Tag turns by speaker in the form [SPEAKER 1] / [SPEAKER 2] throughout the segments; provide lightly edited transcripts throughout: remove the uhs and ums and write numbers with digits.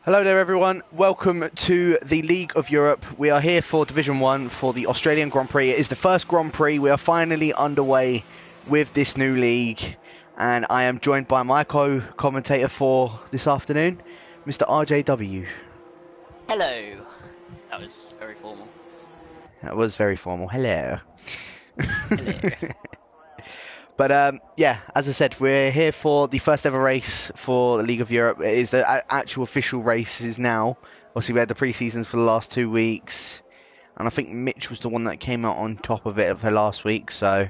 [SPEAKER 1] Hello there everyone, welcome to the League of Europe. We are here for Division 1 for the Australian Grand Prix. It is the first Grand Prix. We are finally underway with this new league, and I am joined by my co-commentator for this afternoon, Mr. RJW.
[SPEAKER 2] Hello. That was very formal.
[SPEAKER 1] That was very formal. Hello.
[SPEAKER 2] Hello.
[SPEAKER 1] But yeah, as I said, we're here for the first ever race for the League of Europe. It is the actual official races now. Obviously, we had the pre-seasons for the last 2 weeks, and I think Mitch was the one that came out on top of it for last week. So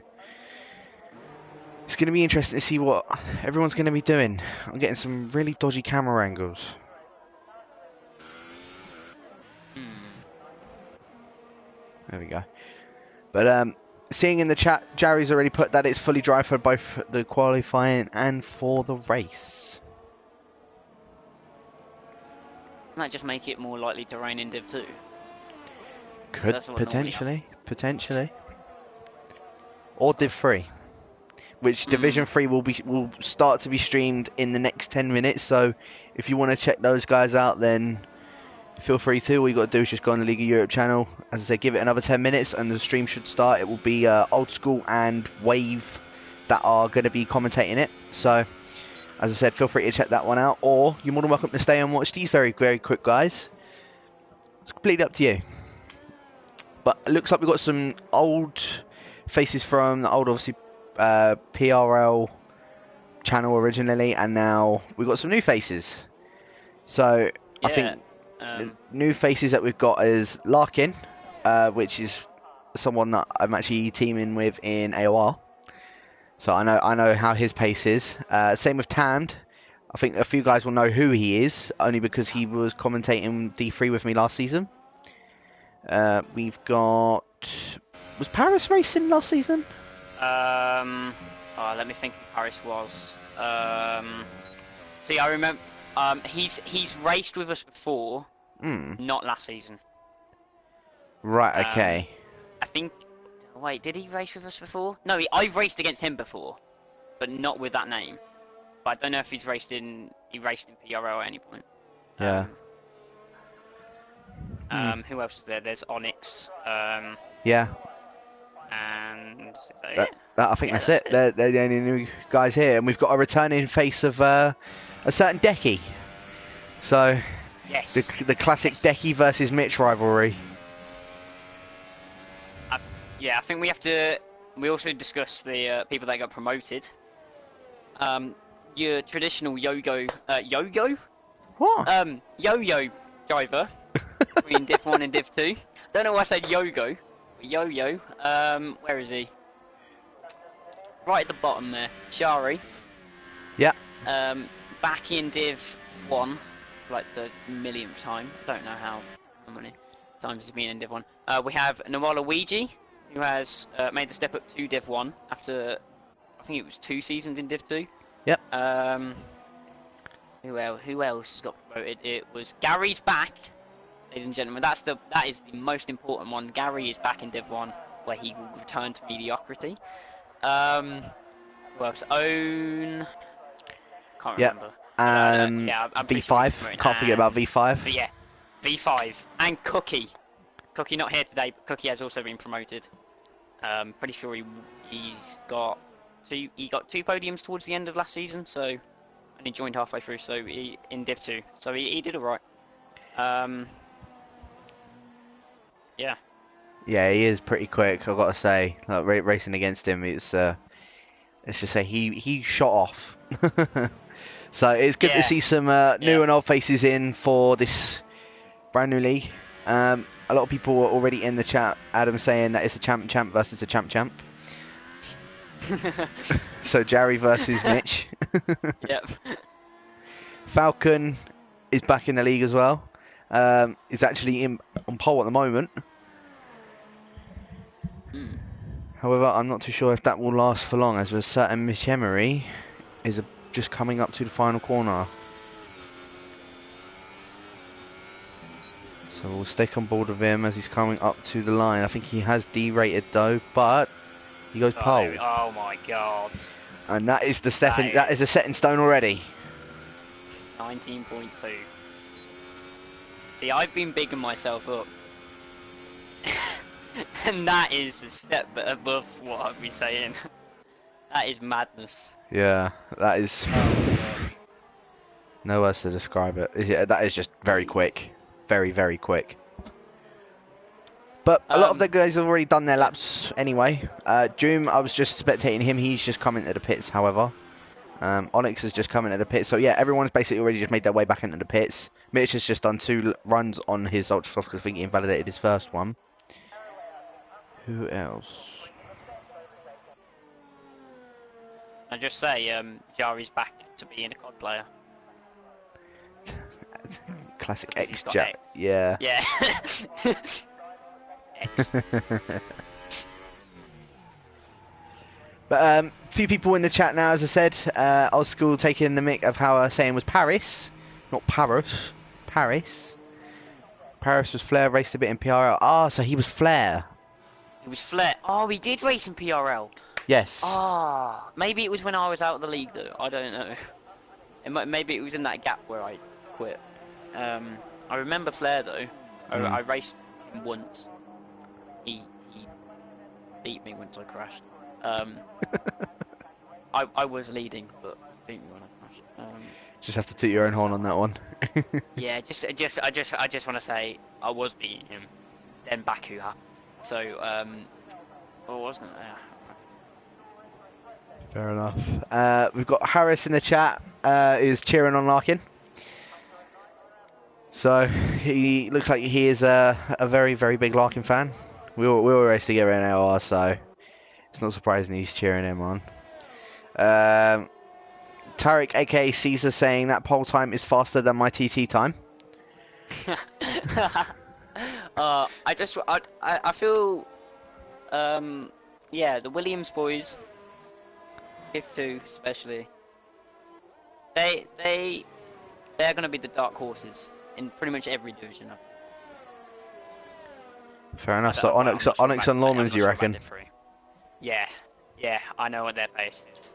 [SPEAKER 1] it's going to be interesting to see what everyone's going to be doing. I'm getting some really dodgy camera angles. There we go. But seeing in the chat, Jerry's already put that it's fully dry for both the qualifying and for the race.
[SPEAKER 2] Doesn't that just make it more likely to rain in Div 2?
[SPEAKER 1] Could potentially. Or Div 3, which Division 3 will start to be streamed in the next 10 minutes. So if you want to check those guys out, then feel free to. All you got to do is just go on the League of Europe channel. As I said, give it another 10 minutes and the stream should start. It will be Old School and Wave that are going to be commentating it. So, as I said, feel free to check that one out. Or you're more than welcome to stay and watch these very, very quick guys. It's completely up to you. But it looks like we've got some old faces from the old, obviously, PRL channel originally. And now we've got some new faces. So,
[SPEAKER 2] Yeah.
[SPEAKER 1] I think the new faces that we've got is Larkin, which is someone that I'm actually teaming with in AOR. So I know how his pace is. Same with Tand. I think a few guys will know who he is, only because he was commentating D3 with me last season. We've got... Was Paris racing last season?
[SPEAKER 2] Let me think who Paris was. See, I remember... he's raced with us before, not last season.
[SPEAKER 1] Right, okay.
[SPEAKER 2] I think... Wait, did he race with us before? No, I've raced against him before, but not with that name. But I don't know if he raced in PRO at any point.
[SPEAKER 1] Yeah.
[SPEAKER 2] Who else is there? There's Onyx.
[SPEAKER 1] Yeah.
[SPEAKER 2] And is that it?
[SPEAKER 1] I think that's it. They're the only new guys here, and we've got a returning face of a certain Decky. So,
[SPEAKER 2] yes,
[SPEAKER 1] the classic Decky versus Mitch rivalry.
[SPEAKER 2] Yeah, I think we have to. We also discuss the people that got promoted. Your traditional yo-yo.
[SPEAKER 1] What?
[SPEAKER 2] Yo-yo driver between Div 1 and Div 2. Don't know why I said yo-go. Yo-yo. Where is he? Right at the bottom there. Shari.
[SPEAKER 1] Yeah.
[SPEAKER 2] Back in Div 1, like the millionth time. Don't know how many times he's been in Div 1. We have Nawala Ouija, who has made the step up to Div 1 after, I think it was 2 seasons in Div 2.
[SPEAKER 1] Yep.
[SPEAKER 2] Who else has got promoted? It was Gary's back, ladies and gentlemen. That is the most important one. Gary is back in Div 1, where he will return to mediocrity. Who else? Own. Can't remember.
[SPEAKER 1] Yeah, V5. Can't forget about V5.
[SPEAKER 2] But yeah, V5 and Cookie. Cookie not here today, but Cookie has also been promoted. Pretty sure he's got 2 podiums towards the end of last season, so and he joined halfway through, so in Div 2, so he did alright. Yeah.
[SPEAKER 1] Yeah, he is pretty quick. I've got to say, like, racing against him, it's let's just say he shot off. So it's good to see some new and old faces in for this brand new league. A lot of people were already in the chat, Adam, saying that it's a champ versus a champ. So Jerry versus Mitch.
[SPEAKER 2] Yep.
[SPEAKER 1] Falcon is back in the league as well. Is actually on pole at the moment. However, I'm not too sure if that will last for long, as a certain Mitch Emery is just coming up to the final corner. So we'll stick on board with him as he's coming up to the line. I think he has derated though, but he goes pole.
[SPEAKER 2] Oh my god.
[SPEAKER 1] And that is the that is a set in stone already.
[SPEAKER 2] 19.2. See, I've been bigging myself up. And that is a step above what I've been saying. That is madness.
[SPEAKER 1] Yeah, that is... No words to describe it. Yeah, that is just very quick. Very, very quick. But a lot of the guys have already done their laps anyway. Doom, I was just spectating him. He's just coming to the pits, however. Onyx has just come into the pits. So yeah, everyone's basically already just made their way back into the pits. Mitch has just done 2 runs on his Ultra Soft because I think he invalidated his first one. Who else?
[SPEAKER 2] I just say, Jari's back to being a COD player.
[SPEAKER 1] Classic
[SPEAKER 2] Because
[SPEAKER 1] X
[SPEAKER 2] he's got
[SPEAKER 1] Jack.
[SPEAKER 2] X.
[SPEAKER 1] Yeah.
[SPEAKER 2] Yeah. X.
[SPEAKER 1] But few people in the chat now, as I said. Old school taking the mic of how I was saying was Paris, not Paris. Paris. Paris was Flair, raced a bit in PRL. Ah, so he was Flair.
[SPEAKER 2] He was Flair. Oh, he did race in PRL.
[SPEAKER 1] Yes.
[SPEAKER 2] Ah, maybe it was when I was out of the league though. I don't know. Maybe it was in that gap where I quit. I remember Flair though. I raced him once. He beat me once I crashed. I was leading, but he beat me when I crashed.
[SPEAKER 1] Just have to toot your own horn on that one.
[SPEAKER 2] Yeah, I just want to say I was beating him. Then Baku happened. So what wasn't it?
[SPEAKER 1] Fair enough. We've got Harris in the chat. Is cheering on Larkin. So he looks like he is a very, very big Larkin fan. We all race together in LR, so it's not surprising he's cheering him on. Tarek, aka Caesar, saying that pole time is faster than my TT time.
[SPEAKER 2] I feel, yeah, the Williams boys, if 2 especially, they're going to be the dark horses in pretty much every division.
[SPEAKER 1] Fair enough. So Onyx and Lawman's, you reckon?
[SPEAKER 2] Yeah, I know what their base is.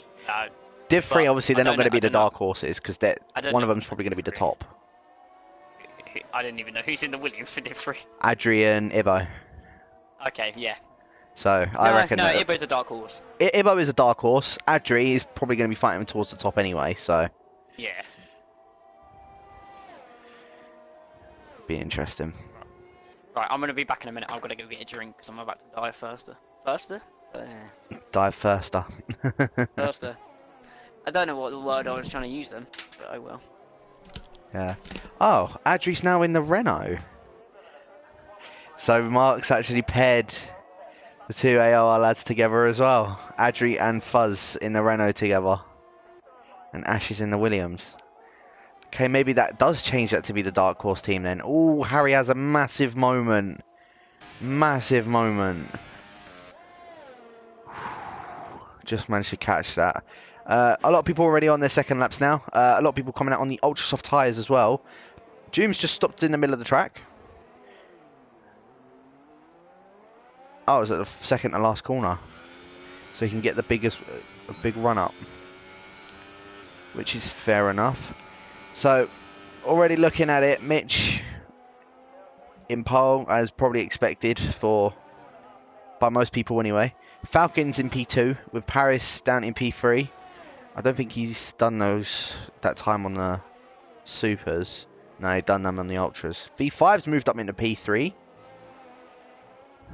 [SPEAKER 1] Div 3, obviously, they're not going to be the dark horses because one of them's probably going to be the top.
[SPEAKER 2] I didn't even know who's in the Williams for Div 3.
[SPEAKER 1] Adrian, Ibo.
[SPEAKER 2] Okay, yeah.
[SPEAKER 1] So I reckon.
[SPEAKER 2] No, Ibo's a dark horse.
[SPEAKER 1] Ibo is a dark horse. Adri is probably going to be fighting towards the top anyway. So.
[SPEAKER 2] Yeah.
[SPEAKER 1] Be interesting.
[SPEAKER 2] Right, I'm going to be back in a minute. I've got to go get a drink because I'm about to die firster.
[SPEAKER 1] Dive firster.
[SPEAKER 2] Firster. I don't know what the word I was trying to use then, but I will.
[SPEAKER 1] Yeah. Oh, Adri's now in the Renault. So Mark's actually paired the 2 AOR lads together as well. Adri and Fuzz in the Renault together. And Ash is in the Williams. Okay, maybe that does change that to be the Dark Horse team then. Oh, Harry has a massive moment. Massive moment. Just managed to catch that. A lot of people already on their second laps now. A lot of people coming out on the ultra soft tyres as well. Doom's just stopped in the middle of the track. Oh, it was at the second to last corner. So he can get the big run up. Which is fair enough. So, already looking at it, Mitch in pole, as probably expected by most people anyway. Falcons in P2 with Paris down in P3. I don't think he's done that time on the supers. No, he's done them on the ultras. V5's moved up into P3.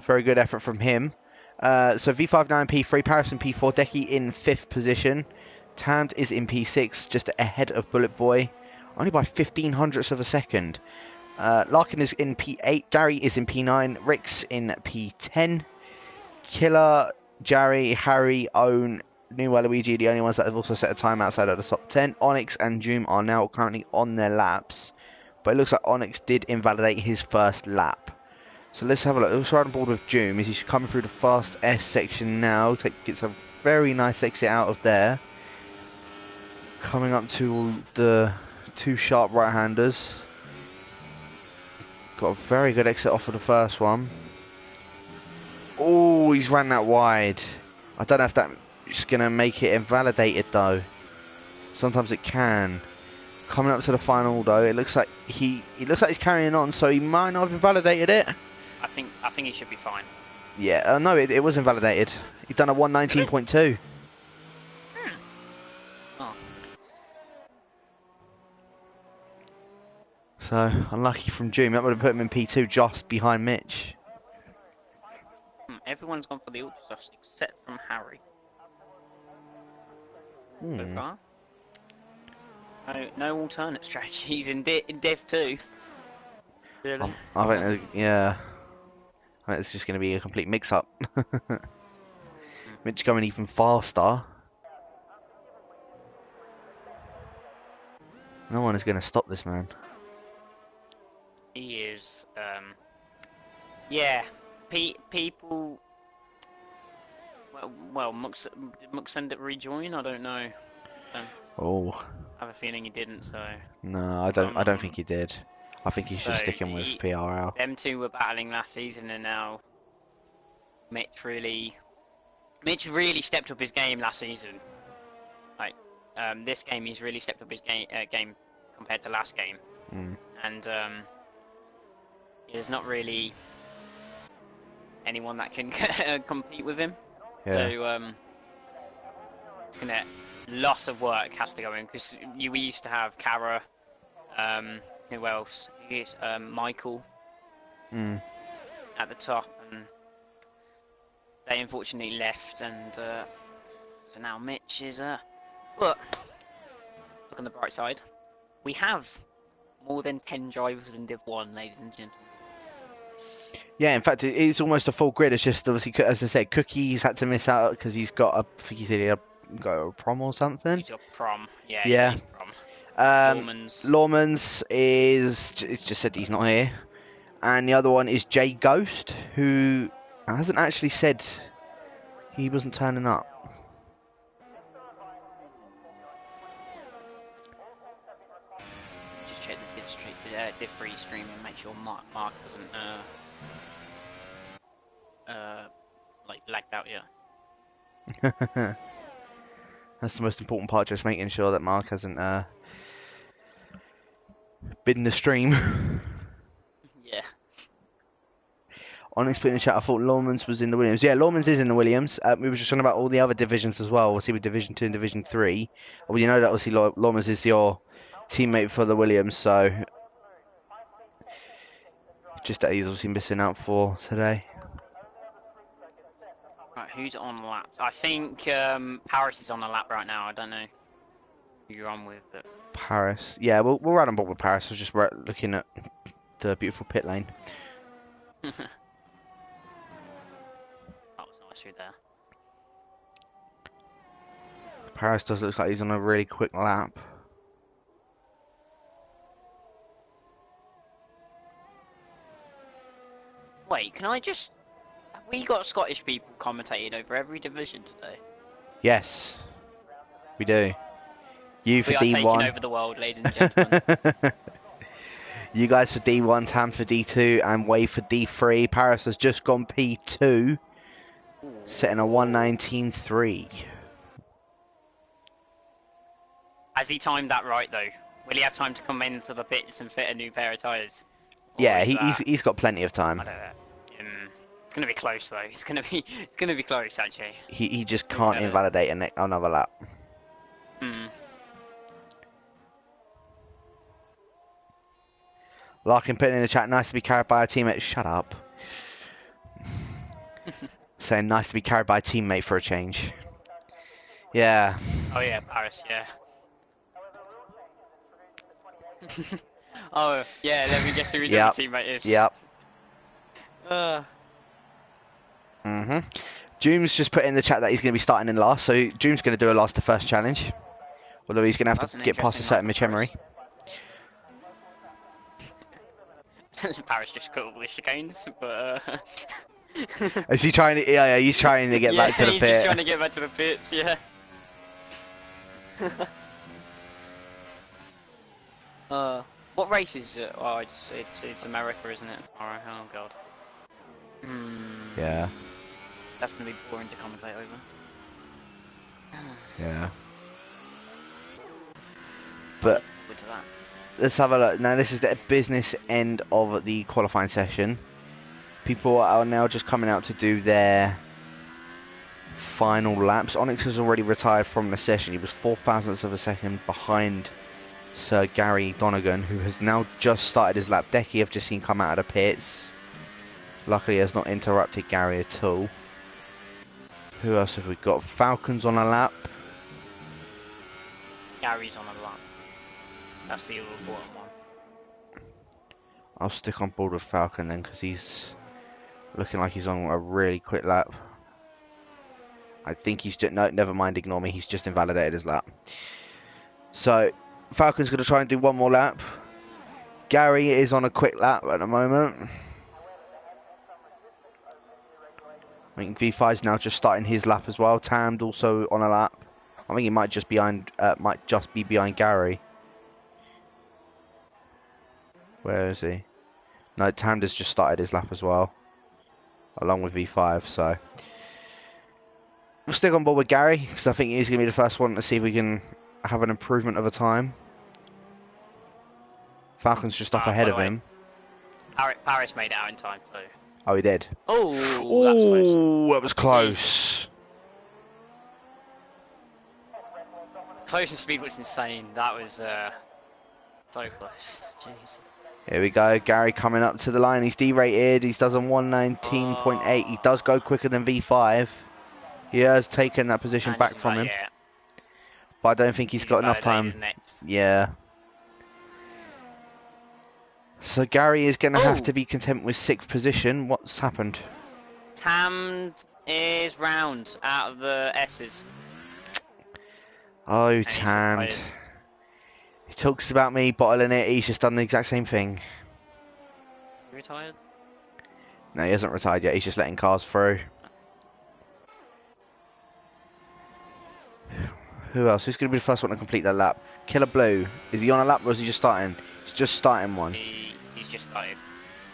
[SPEAKER 1] Very good effort from him. So V5 now in P3, Paris in P4, Decky in 5th position. Tamd is in P6, just ahead of Bullet Boy, only by 1500ths of a second. Larkin is in P8, Gary is in P9, Rick's in P10. Killer, Jerry, Harry, Owen, New Waluigi, the only ones that have also set a time outside of the top 10. Onyx and Zoom are now currently on their laps. But it looks like Onyx did invalidate his first lap. So let's have a look. Let's ride on board with Zoom. He's coming through the fast S section now. Gets a very nice exit out of there. Coming up to the 2 sharp right-handers. Got a very good exit off of the first one. Oh, he's ran that wide. I don't know if that's going to make it invalidated though. Sometimes it can. Coming up to the final though, it looks like he's carrying on, so he might not have invalidated it.
[SPEAKER 2] I think he should be fine.
[SPEAKER 1] Yeah, no, it was invalidated. He's done a 119.2.
[SPEAKER 2] Oh.
[SPEAKER 1] So unlucky from June. That would have put him in P2 just behind Mitch.
[SPEAKER 2] Everyone's gone for the ultra softs except from Harry. So far. No alternate strategies in Dev 2. Really?
[SPEAKER 1] I think, yeah. I think it's just going to be a complete mix-up. Mitch going even faster. No one is going to stop this man.
[SPEAKER 2] He is, yeah. People. Well, did Mux send it rejoin? I don't know.
[SPEAKER 1] Oh.
[SPEAKER 2] I have a feeling he didn't. So.
[SPEAKER 1] No, I don't think he did. I think he's just sticking with PRL.
[SPEAKER 2] Them two were battling last season, and now Mitch really stepped up his game last season. Like, this game he's really stepped up his game compared to last game, and there's not really anyone that can compete with him.
[SPEAKER 1] Yeah.
[SPEAKER 2] So it's gonna lots of work has to go in because we used to have Kara, who else? Michael at the top, and they unfortunately left, and so now Mitch is but look on the bright side, we have more than 10 drivers in Div 1, ladies and gentlemen.
[SPEAKER 1] Yeah, in fact, it's almost a full grid. It's just obviously, as I said, Cookie's had to miss out because he's got I think he said he had got a prom or something.
[SPEAKER 2] He's got prom. Yeah. He's prom.
[SPEAKER 1] Lawman's it's just said he's not here, and the other one is Jay Ghost, who hasn't actually said he wasn't turning up.
[SPEAKER 2] Just check the Div 3 stream and make sure Mark doesn't like lagged out yet.
[SPEAKER 1] That's the most important part, just making sure that Mark hasn't been the stream.
[SPEAKER 2] Yeah.
[SPEAKER 1] Onyx put in the chat, I thought Lawman's was in the Williams. Yeah, Lawman's is in the Williams. We were just talking about all the other divisions as well. We'll see with Division 2 and Division 3. Well, you know that obviously Lawman's is your teammate for the Williams, so just that he's obviously missing out for today.
[SPEAKER 2] Right, who's on lap? I think Paris is on a lap right now. I don't know who you're on with, but
[SPEAKER 1] Paris. Yeah, we'll run on board with Paris. I was just looking at the beautiful pit lane.
[SPEAKER 2] That was nice through there.
[SPEAKER 1] Paris does look like he's on a really quick lap.
[SPEAKER 2] Wait, can I just... Have we got Scottish people commentating over every division today?
[SPEAKER 1] Yes, we do. You for
[SPEAKER 2] we are
[SPEAKER 1] D1.
[SPEAKER 2] taking over the world, ladies and gentlemen.
[SPEAKER 1] You guys for D1, Tam for D2, and Wave for D3. Paris has just gone P2, setting a 119.3.
[SPEAKER 2] Has he timed that right, though? Will he have time to come into the pits and fit a new pair of tyres?
[SPEAKER 1] Yeah, he's got plenty of time.
[SPEAKER 2] I don't know. It's gonna be close though. It's gonna be close actually.
[SPEAKER 1] He just can't invalidate another lap. Larkin putting in the chat, nice to be carried by a teammate. Shut up. Saying nice to be carried by a teammate for a change. Yeah.
[SPEAKER 2] Oh yeah, Paris, yeah. Oh yeah, let me guess who his other teammate is.
[SPEAKER 1] Yep. Doom's just put in the chat that he's going to be starting in last, so Doom's going to do a last to first challenge. Although he's going to have to get past a certain Mitch Emery.
[SPEAKER 2] Paris just cut all the chicanes, but
[SPEAKER 1] Is he trying to? Yeah, he's trying to get back to the pit.
[SPEAKER 2] Yeah, he's just trying to get back to the pits. Yeah. What race is it? Oh, it's America, isn't it? Alright. Oh god.
[SPEAKER 1] Yeah.
[SPEAKER 2] That's gonna be boring to commentate over.
[SPEAKER 1] Yeah. But
[SPEAKER 2] with to that.
[SPEAKER 1] Let's have a look. Now, this is the business end of the qualifying session. People are now just coming out to do their final laps. Onyx has already retired from the session. He was 4 thousandths of a second behind Sir Gary Donegan, who has now just started his lap. Decky I've just seen come out of the pits. Luckily, he has not interrupted Gary at all. Who else have we got? Falcons on a lap.
[SPEAKER 2] Gary's on a lap. That's the other bottom one.
[SPEAKER 1] I'll stick on board with Falcon then, because he's looking like he's on a really quick lap. I think he's just... No, never mind, ignore me. He's just invalidated his lap. So, Falcon's going to try and do one more lap. Gary is on a quick lap at the moment. I think V5's now just starting his lap as well. Tammed also on a lap. I think he might just be behind Gary. Where is he? No, Tammed has just started his lap as well, along with V5. So we'll stick on board with Gary because I think he's going to be the first one to see if we can have an improvement of a time. Falcon's just up ahead of him.
[SPEAKER 2] Paris made it out in time, so.
[SPEAKER 1] Oh, he did.
[SPEAKER 2] Oh,
[SPEAKER 1] that was close.
[SPEAKER 2] Close and speed was insane. That was so close. Jesus.
[SPEAKER 1] Here we go. Gary coming up to the line. He's derated. He does on 119.8. He does go quicker than V5. He has taken that position back from him.
[SPEAKER 2] Yeah.
[SPEAKER 1] But I don't think he's got enough time. Yeah. So Gary is going to have to be content with 6th position. What's happened?
[SPEAKER 2] Tammed is round out of the S's.
[SPEAKER 1] Oh, Tammed. He talks about me bottling it. He's just done the exact same thing.
[SPEAKER 2] Is he retired?
[SPEAKER 1] No, he hasn't retired yet. He's just letting cars through. Who else? Who's going to be the first one to complete that lap? Killer Blue. Is he on a lap or is he just starting? He's just starting one.
[SPEAKER 2] He's just started.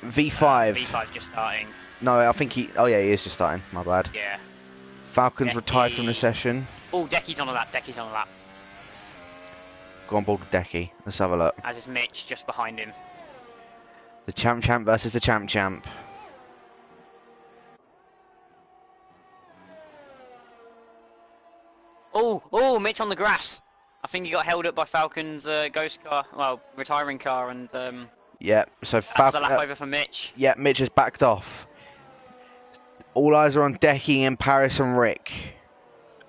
[SPEAKER 1] V5.
[SPEAKER 2] V5's just starting.
[SPEAKER 1] No, I think he... Oh, yeah, he is just starting. My bad.
[SPEAKER 2] Yeah.
[SPEAKER 1] Falcon's retired from the session.
[SPEAKER 2] Oh, Decky's on a lap. Decky's on a lap.
[SPEAKER 1] Go on board with Decky. Let's have a look.
[SPEAKER 2] As is Mitch, just behind him.
[SPEAKER 1] The Champ versus the Champ.
[SPEAKER 2] Oh, Mitch on the grass. I think he got held up by Falcon's ghost car, well, retiring car, and
[SPEAKER 1] yeah. So
[SPEAKER 2] that's the lap over for Mitch.
[SPEAKER 1] Yeah, Mitch has backed off. All eyes are on Decky and Paris and Rick,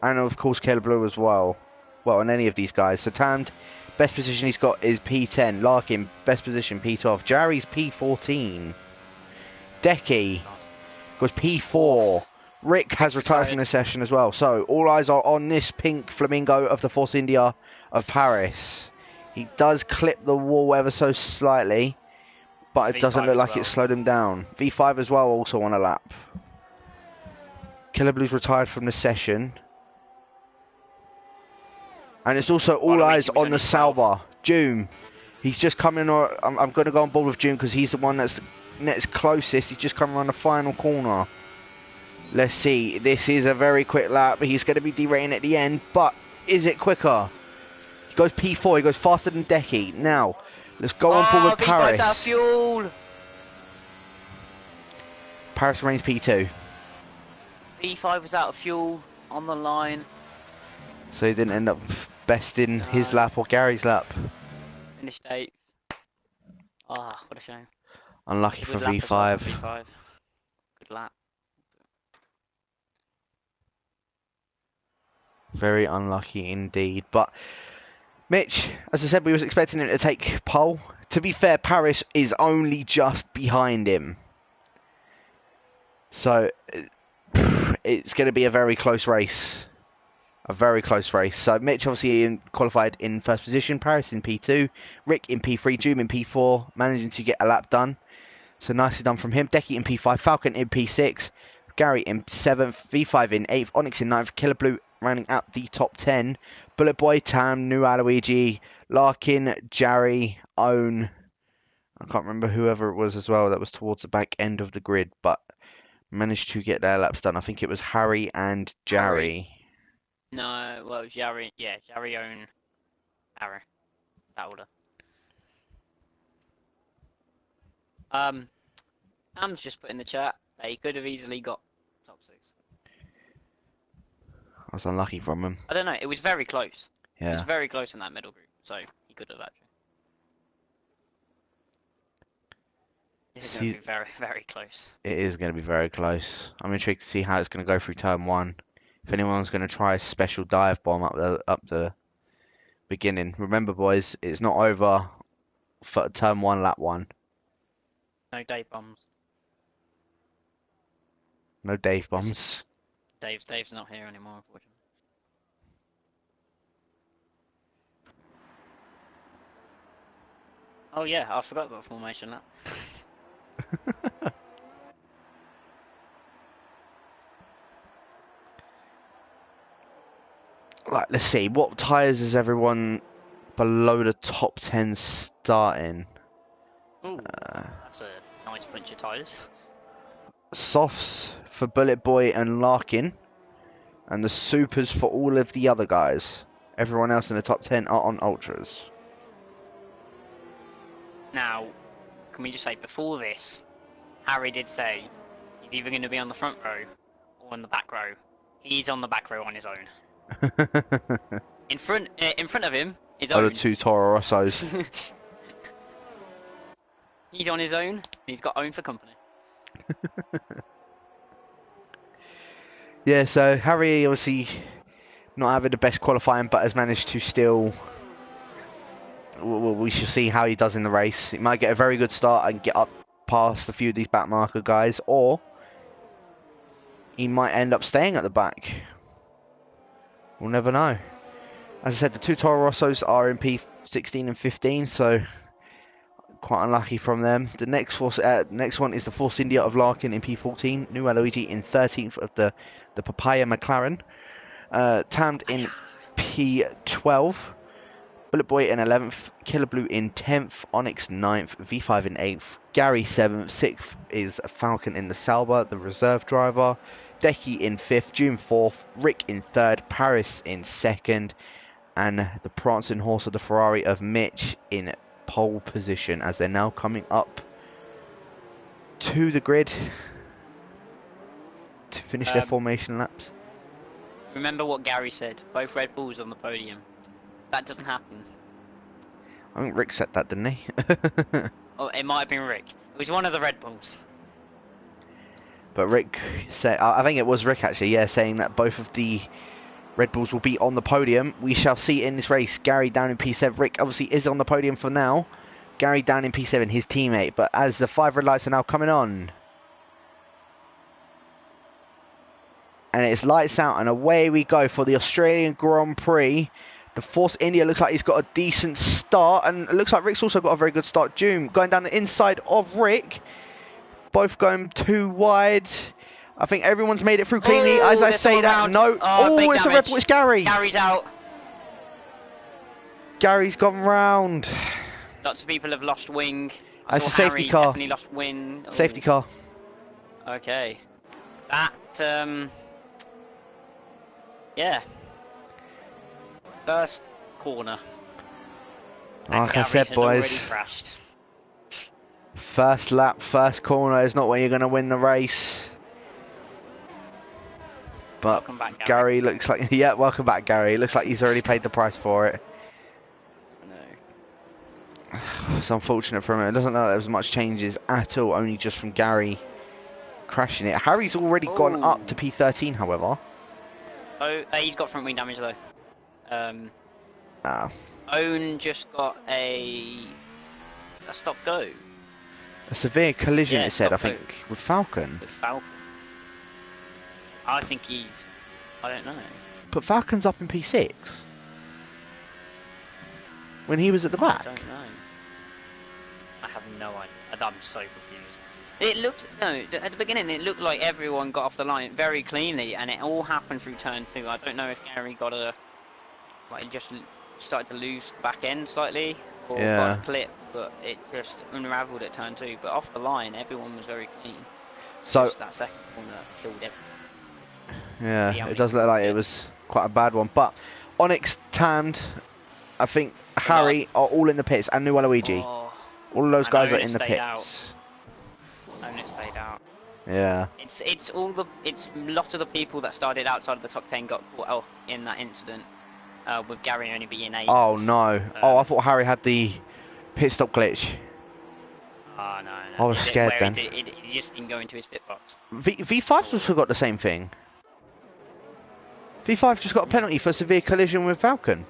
[SPEAKER 1] and of course Killer Blue as well. Well, on any of these guys. So Tammed, best position he's got is P10. Larkin, best position P12. Jarry's P14. Decky goes P4. Rick has retired from the session as well. So all eyes are on this pink flamingo of the Force India of Paris. He does clip the wall ever so slightly, but it doesn't look like it slowed him down. V5 as well, also on a lap. Killer Blue's retired from the session. And it's also all eyes on the Sauber. June. He's just coming, I'm going to go on board with June because he's the one that's next closest. He's just coming around the final corner. Let's see. This is a very quick lap. He's going to be derating at the end, but is it quicker? He goes P4. He goes faster than Decky. Now, let's go on board with Paris.
[SPEAKER 2] Out of fuel.
[SPEAKER 1] Paris remains P2.
[SPEAKER 2] V5 was out of fuel on the line.
[SPEAKER 1] So he didn't end up best in his lap or Gary's lap.
[SPEAKER 2] Finished 8th. Ah, what a shame.
[SPEAKER 1] Unlucky for V5.
[SPEAKER 2] Good lap.
[SPEAKER 1] Very unlucky indeed. But Mitch, as I said, we was expecting him to take pole. To be fair, Paris is only just behind him. So it's going to be a very close race. A very close race. So Mitch obviously qualified in first position. Paris in P2. Rick in P3. Doom in P4. Managing to get a lap done. So nicely done from him. Decky in P5. Falcon in P6. Gary in 7th. V5 in 8th. Onyx in 9th. Killer Blue rounding out the top 10. Bullet Boy, Tam, New Aloigi, Larkin, Jarry, Own. I can't remember whoever it was as well that was towards the back end of the grid, but managed to get their laps done. I think it was Harry and Jarry.
[SPEAKER 2] No, well, it was Jarry. Yeah, Jarry, Own, Harry. That order. Sam's just put in the chat. They could have easily got top 6.
[SPEAKER 1] I was unlucky from him.
[SPEAKER 2] I don't know. It was very close.
[SPEAKER 1] Yeah.
[SPEAKER 2] It was very close in that middle group, so he could have actually. This is going to be very, very close.
[SPEAKER 1] It is going to be very close. I'm intrigued to see how it's going to go through turn 1. If anyone's going to try a special dive bomb up the beginning. Remember, boys, it's not over for turn 1, lap 1.
[SPEAKER 2] No Dave bombs.
[SPEAKER 1] No Dave bombs.
[SPEAKER 2] Dave's not here anymore, unfortunately. Oh yeah, I forgot about formation lap.
[SPEAKER 1] Right, let's see. What tyres is everyone below the top 10 starting?
[SPEAKER 2] Ooh, that's a nice bunch of tyres.
[SPEAKER 1] Softs for Bullet Boy and Larkin, and the supers for all of the other guys. Everyone else in the top 10 are on ultras.
[SPEAKER 2] Now, can we just say, before this, Harry did say he's either going to be on the front row or on the back row. He's on the back row on his own. in front of him is
[SPEAKER 1] Oh,
[SPEAKER 2] Owen.
[SPEAKER 1] the 2 Toro Rossos.
[SPEAKER 2] He's on his own. He's got Owen for company.
[SPEAKER 1] Yeah, so Harry obviously not having the best qualifying, but has managed to still. We shall see how he does in the race. He might get a very good start and get up past a few of these back marker guys, or he might end up staying at the back. We'll never know. As I said, the 2 Toro Rossos are in P16 and 15, so quite unlucky from them. The next one is the Force India of Larkin in P14, New Luigi in 13th of the Papaya McLaren, Tammed in P12, Bullet Boy in 11th, Killer Blue in 10th, Onyx 9th, V5 in 8th, Gary 7th, 6th is Falcon in the Sauber, the reserve driver, Decky in 5th, June 4th, Rick in 3rd, Paris in 2nd, and the prancing horse of the Ferrari of Mitch in pole position, as they're now coming up to the grid to finish their formation laps.
[SPEAKER 2] Remember what Gary said, both Red Bulls on the podium. That doesn't happen.
[SPEAKER 1] I think Rick said that, didn't he?
[SPEAKER 2] Oh, it might have been Rick. It was one of the Red Bulls.
[SPEAKER 1] But Rick said, I think it was Rick actually, yeah, saying that both of the Red Bulls will be on the podium. We shall see in this race. Gary down in P7. Rick obviously is on the podium for now. Gary down in P7, his teammate. But as the 5 red lights are now coming on, and it's lights out and away we go for the Australian Grand Prix. The Force India looks like he's got a decent start, and it looks like Rick's also got a very good start. Doom going down the inside of Rick. Both going too wide. I think everyone's made it through cleanly. As I say that, no. Oh, it's a Red Bull. It's Gary.
[SPEAKER 2] Gary's out.
[SPEAKER 1] Gary's gone round.
[SPEAKER 2] Lots of people have lost wing.
[SPEAKER 1] It's a safety car.
[SPEAKER 2] Definitely lost wing.
[SPEAKER 1] Safety car.
[SPEAKER 2] Okay. That, yeah. First corner.
[SPEAKER 1] Like I said, boys. First lap, first corner is not when you're going to win the race. But
[SPEAKER 2] welcome back,
[SPEAKER 1] Gary looks like, yeah, welcome back, Gary. Looks like he's already paid the price for it.
[SPEAKER 2] No.
[SPEAKER 1] It's unfortunate for him. It doesn't look like there was much changes at all, only just from Gary crashing it. Harry's already gone up to P13, however.
[SPEAKER 2] Oh, he's got front wing damage though. Owen just got a stop go.
[SPEAKER 1] A severe collision, it said, I think, with Falcon.
[SPEAKER 2] With Falcon. I think I don't know.
[SPEAKER 1] But Falcon's up in P6. When he was at the back.
[SPEAKER 2] I don't know. I have no idea. I'm so confused. It looked, no, at the beginning it looked like everyone got off the line very cleanly, and it all happened through turn 2. I don't know if Gary got just started to lose the back end slightly, or got a clip, but it just unravelled at turn 2. But off the line, everyone was very clean.
[SPEAKER 1] So
[SPEAKER 2] just that second corner killed everyone.
[SPEAKER 1] Yeah, it does look like it was quite a bad one. But Onyx, Tammed, I think Harry are all in the pits, and New Luigi. All of those guys are in the pits.
[SPEAKER 2] and it stayed out.
[SPEAKER 1] Yeah.
[SPEAKER 2] It's a lot of the people that started outside of the top 10 got caught out in that incident, with Gary only being 8th.
[SPEAKER 1] Oh no. Oh, I thought Harry had the pit stop glitch.
[SPEAKER 2] Oh no.
[SPEAKER 1] I was scared then.
[SPEAKER 2] It just didn't go into his pit box.
[SPEAKER 1] V5's also got the same thing. V5 just got a penalty for severe collision with Falcon.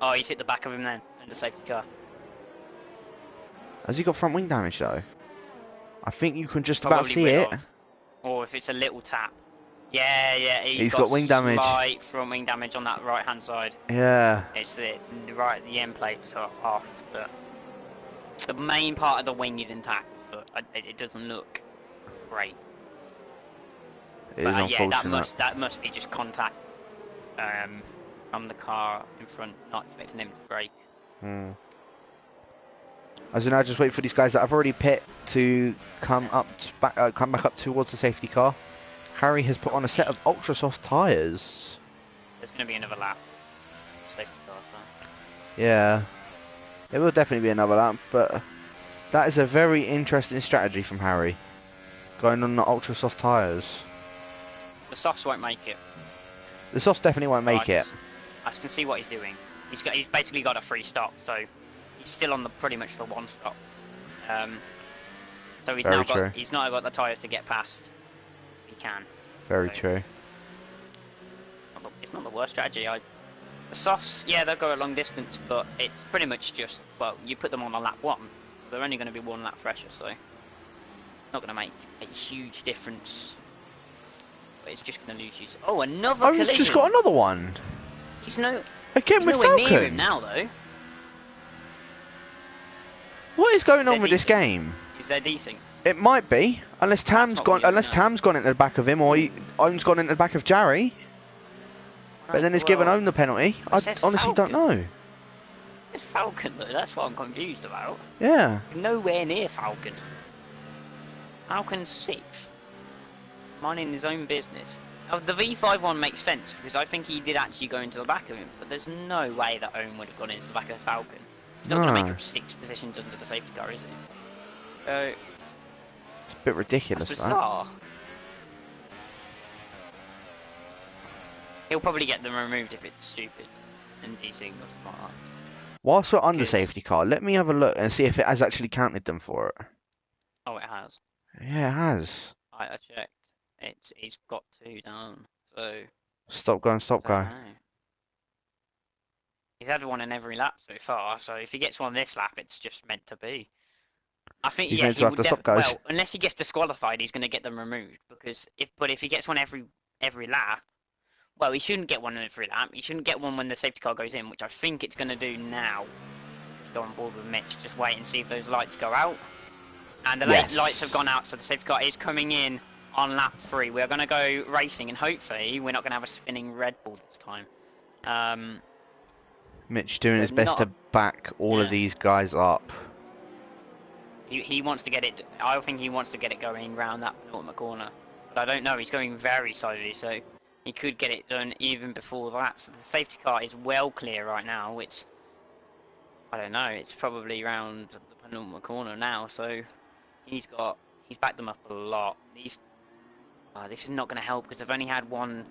[SPEAKER 2] Oh, he's hit the back of him then, in the safety car.
[SPEAKER 1] Has he got front wing damage though? I think you can just
[SPEAKER 2] Probably
[SPEAKER 1] about see it.
[SPEAKER 2] Or if it's a little tap. Yeah,
[SPEAKER 1] he's got wing damage.
[SPEAKER 2] Slight front wing damage on that right hand side.
[SPEAKER 1] Yeah.
[SPEAKER 2] It's the end plates are off, but the main part of the wing is intact, but it doesn't look great.
[SPEAKER 1] It is unfortunate.
[SPEAKER 2] That must be just contact from the car in front, not expecting him to brake.
[SPEAKER 1] As in, I just wait for these guys that have already pit to come back up towards the safety car. Harry has put on a set of ultra soft tyres.
[SPEAKER 2] There's going to be another lap. Safety car.
[SPEAKER 1] Yeah, there will definitely be another lap, but that is a very interesting strategy from Harry, going on the ultra soft tyres.
[SPEAKER 2] The softs won't make it.
[SPEAKER 1] The softs definitely won't make it.
[SPEAKER 2] I can see what he's doing. He's basically got a free stop, so he's still on pretty much the one stop. So he's not got the tyres to get past. He can.
[SPEAKER 1] Very true.
[SPEAKER 2] It's not the worst strategy. The softs, yeah, they'll go a long distance, but it's pretty much just, well, you put them on lap 1, so they're only going to be 1 lap fresher, so not going to make a huge difference. But it's just going to lose you. Oh, another collision!
[SPEAKER 1] He's just got another one!
[SPEAKER 2] He's
[SPEAKER 1] again
[SPEAKER 2] with
[SPEAKER 1] with
[SPEAKER 2] nowhere
[SPEAKER 1] Falcon.
[SPEAKER 2] Near him now, though.
[SPEAKER 1] What is going on with this game?
[SPEAKER 2] Is there desync?
[SPEAKER 1] It might be, unless Tam's gone into the back of him, or Owen's gone into the back of Jarry. But then he's given Owen the penalty. I honestly don't know.
[SPEAKER 2] It's Falcon though, that's what I'm confused about.
[SPEAKER 1] Yeah.
[SPEAKER 2] He's nowhere near Falcon. Falcon's 6th. Minding his own business. Now, the V5 one makes sense, because I think he did actually go into the back of him, but there's no way that Owen would have gone into the back of Falcon. He's not going to make up 6 positions under the safety car, is he?
[SPEAKER 1] It's a bit ridiculous,
[SPEAKER 2] that's bizarre. He'll probably get them removed if it's stupid and desync or something like that.
[SPEAKER 1] Whilst we're on the safety car, let me have a look and see if it has actually counted them for it.
[SPEAKER 2] Oh, it has.
[SPEAKER 1] Yeah, it has.
[SPEAKER 2] I checked. He's got 2 down, so...
[SPEAKER 1] Stop go.
[SPEAKER 2] He's had 1 in every lap so far, so if he gets 1 this lap, it's just meant to be. I think,
[SPEAKER 1] he will
[SPEAKER 2] well, unless he gets disqualified, he's going to get them removed, because if he gets 1 every lap, well, he shouldn't get 1 every lap. He shouldn't get 1 when the safety car goes in, which I think it's going to do now. Just go on board with Mitch, just wait and see if those lights go out. And the lights have gone out, so the safety car is coming in on lap 3. We're going to go racing, and hopefully we're not going to have a spinning Red Bull this time.
[SPEAKER 1] Mitch doing his best to back all of these guys up.
[SPEAKER 2] He wants to get it. I think he wants to get it going round that penultimate corner, but I don't know. He's going very slowly, so he could get it done even before that. So the safety car is well clear right now. I don't know. It's probably around the penultimate corner now, so he's backed them up a lot. This is not going to help because they've only had 1.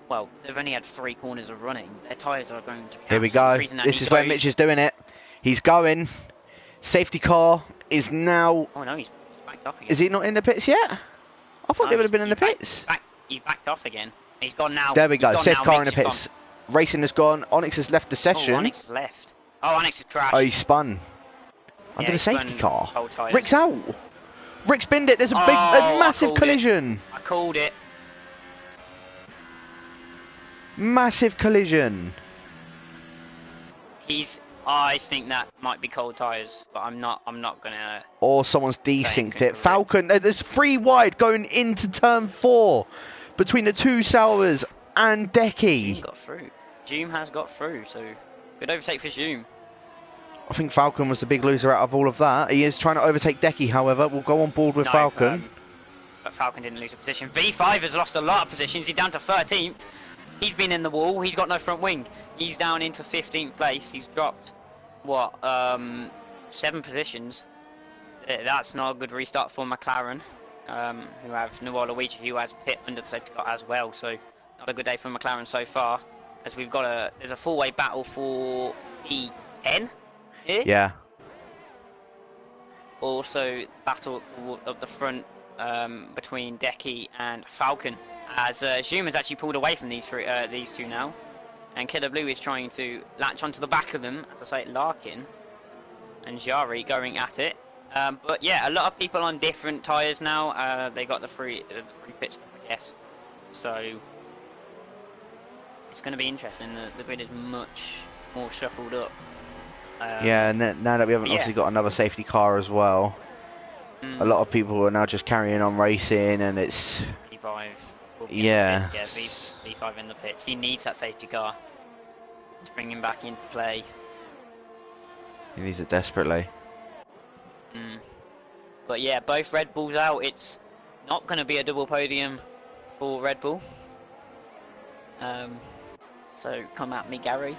[SPEAKER 2] Well, they've only had 3 corners of running. Their tyres are going to be
[SPEAKER 1] Here we go. This is where Mitch is doing it. He's going. Safety car is now...
[SPEAKER 2] Oh no, he's backed off again.
[SPEAKER 1] Is he not in the pits yet? I thought they would have been in the pits.
[SPEAKER 2] He backed off again. He's gone now.
[SPEAKER 1] There we go. Safety car in the pits. Racing has gone. Onyx has left the session.
[SPEAKER 2] Oh, Onyx left. Oh, Onyx has crashed.
[SPEAKER 1] Oh, he spun. Under the safety car. Rick's out. Rick's binned it. There's a massive collision.
[SPEAKER 2] I called it.
[SPEAKER 1] Massive collision.
[SPEAKER 2] I think that might be cold tyres, but I'm not gonna...
[SPEAKER 1] Or someone's desynced it. Falcon, there's 3 wide going into turn 4 between the 2 Sauers and Decky.
[SPEAKER 2] Zoom has got through, so good overtake for Zoom.
[SPEAKER 1] I think Falcon was the big loser out of all of that. He is trying to overtake Decky, however. We'll go on board with Falcon.
[SPEAKER 2] But Falcon didn't lose a position. V5 has lost a lot of positions. He's down to 13th. He's been in the wall. He's got no front wing. He's down into 15th place. He's dropped, what, 7 positions. that's not a good restart for McLaren, who have LoE, who has pit under the safety car as well. So not a good day for McLaren so far. As we've got there's a four-way battle for P10 here.
[SPEAKER 1] Yeah.
[SPEAKER 2] Also, battle up the front between Decky and Falcon. As Zuma's actually pulled away from these two now, and Killer Blue is trying to latch onto the back of them. As I say, Larkin and Jari going at it. But yeah, a lot of people on different tyres now. They got the free pits, I guess. So it's going to be interesting. The grid is much more shuffled up.
[SPEAKER 1] Yeah, and now that we haven't obviously got another safety car as well, a lot of people are now just carrying on racing, and it's
[SPEAKER 2] V5.
[SPEAKER 1] Yeah.
[SPEAKER 2] V5 in the pits. He needs that safety car to bring him back into play.
[SPEAKER 1] He needs it desperately.
[SPEAKER 2] But yeah, both Red Bulls out. It's not going to be a double podium for Red Bull. So come at me, Gary.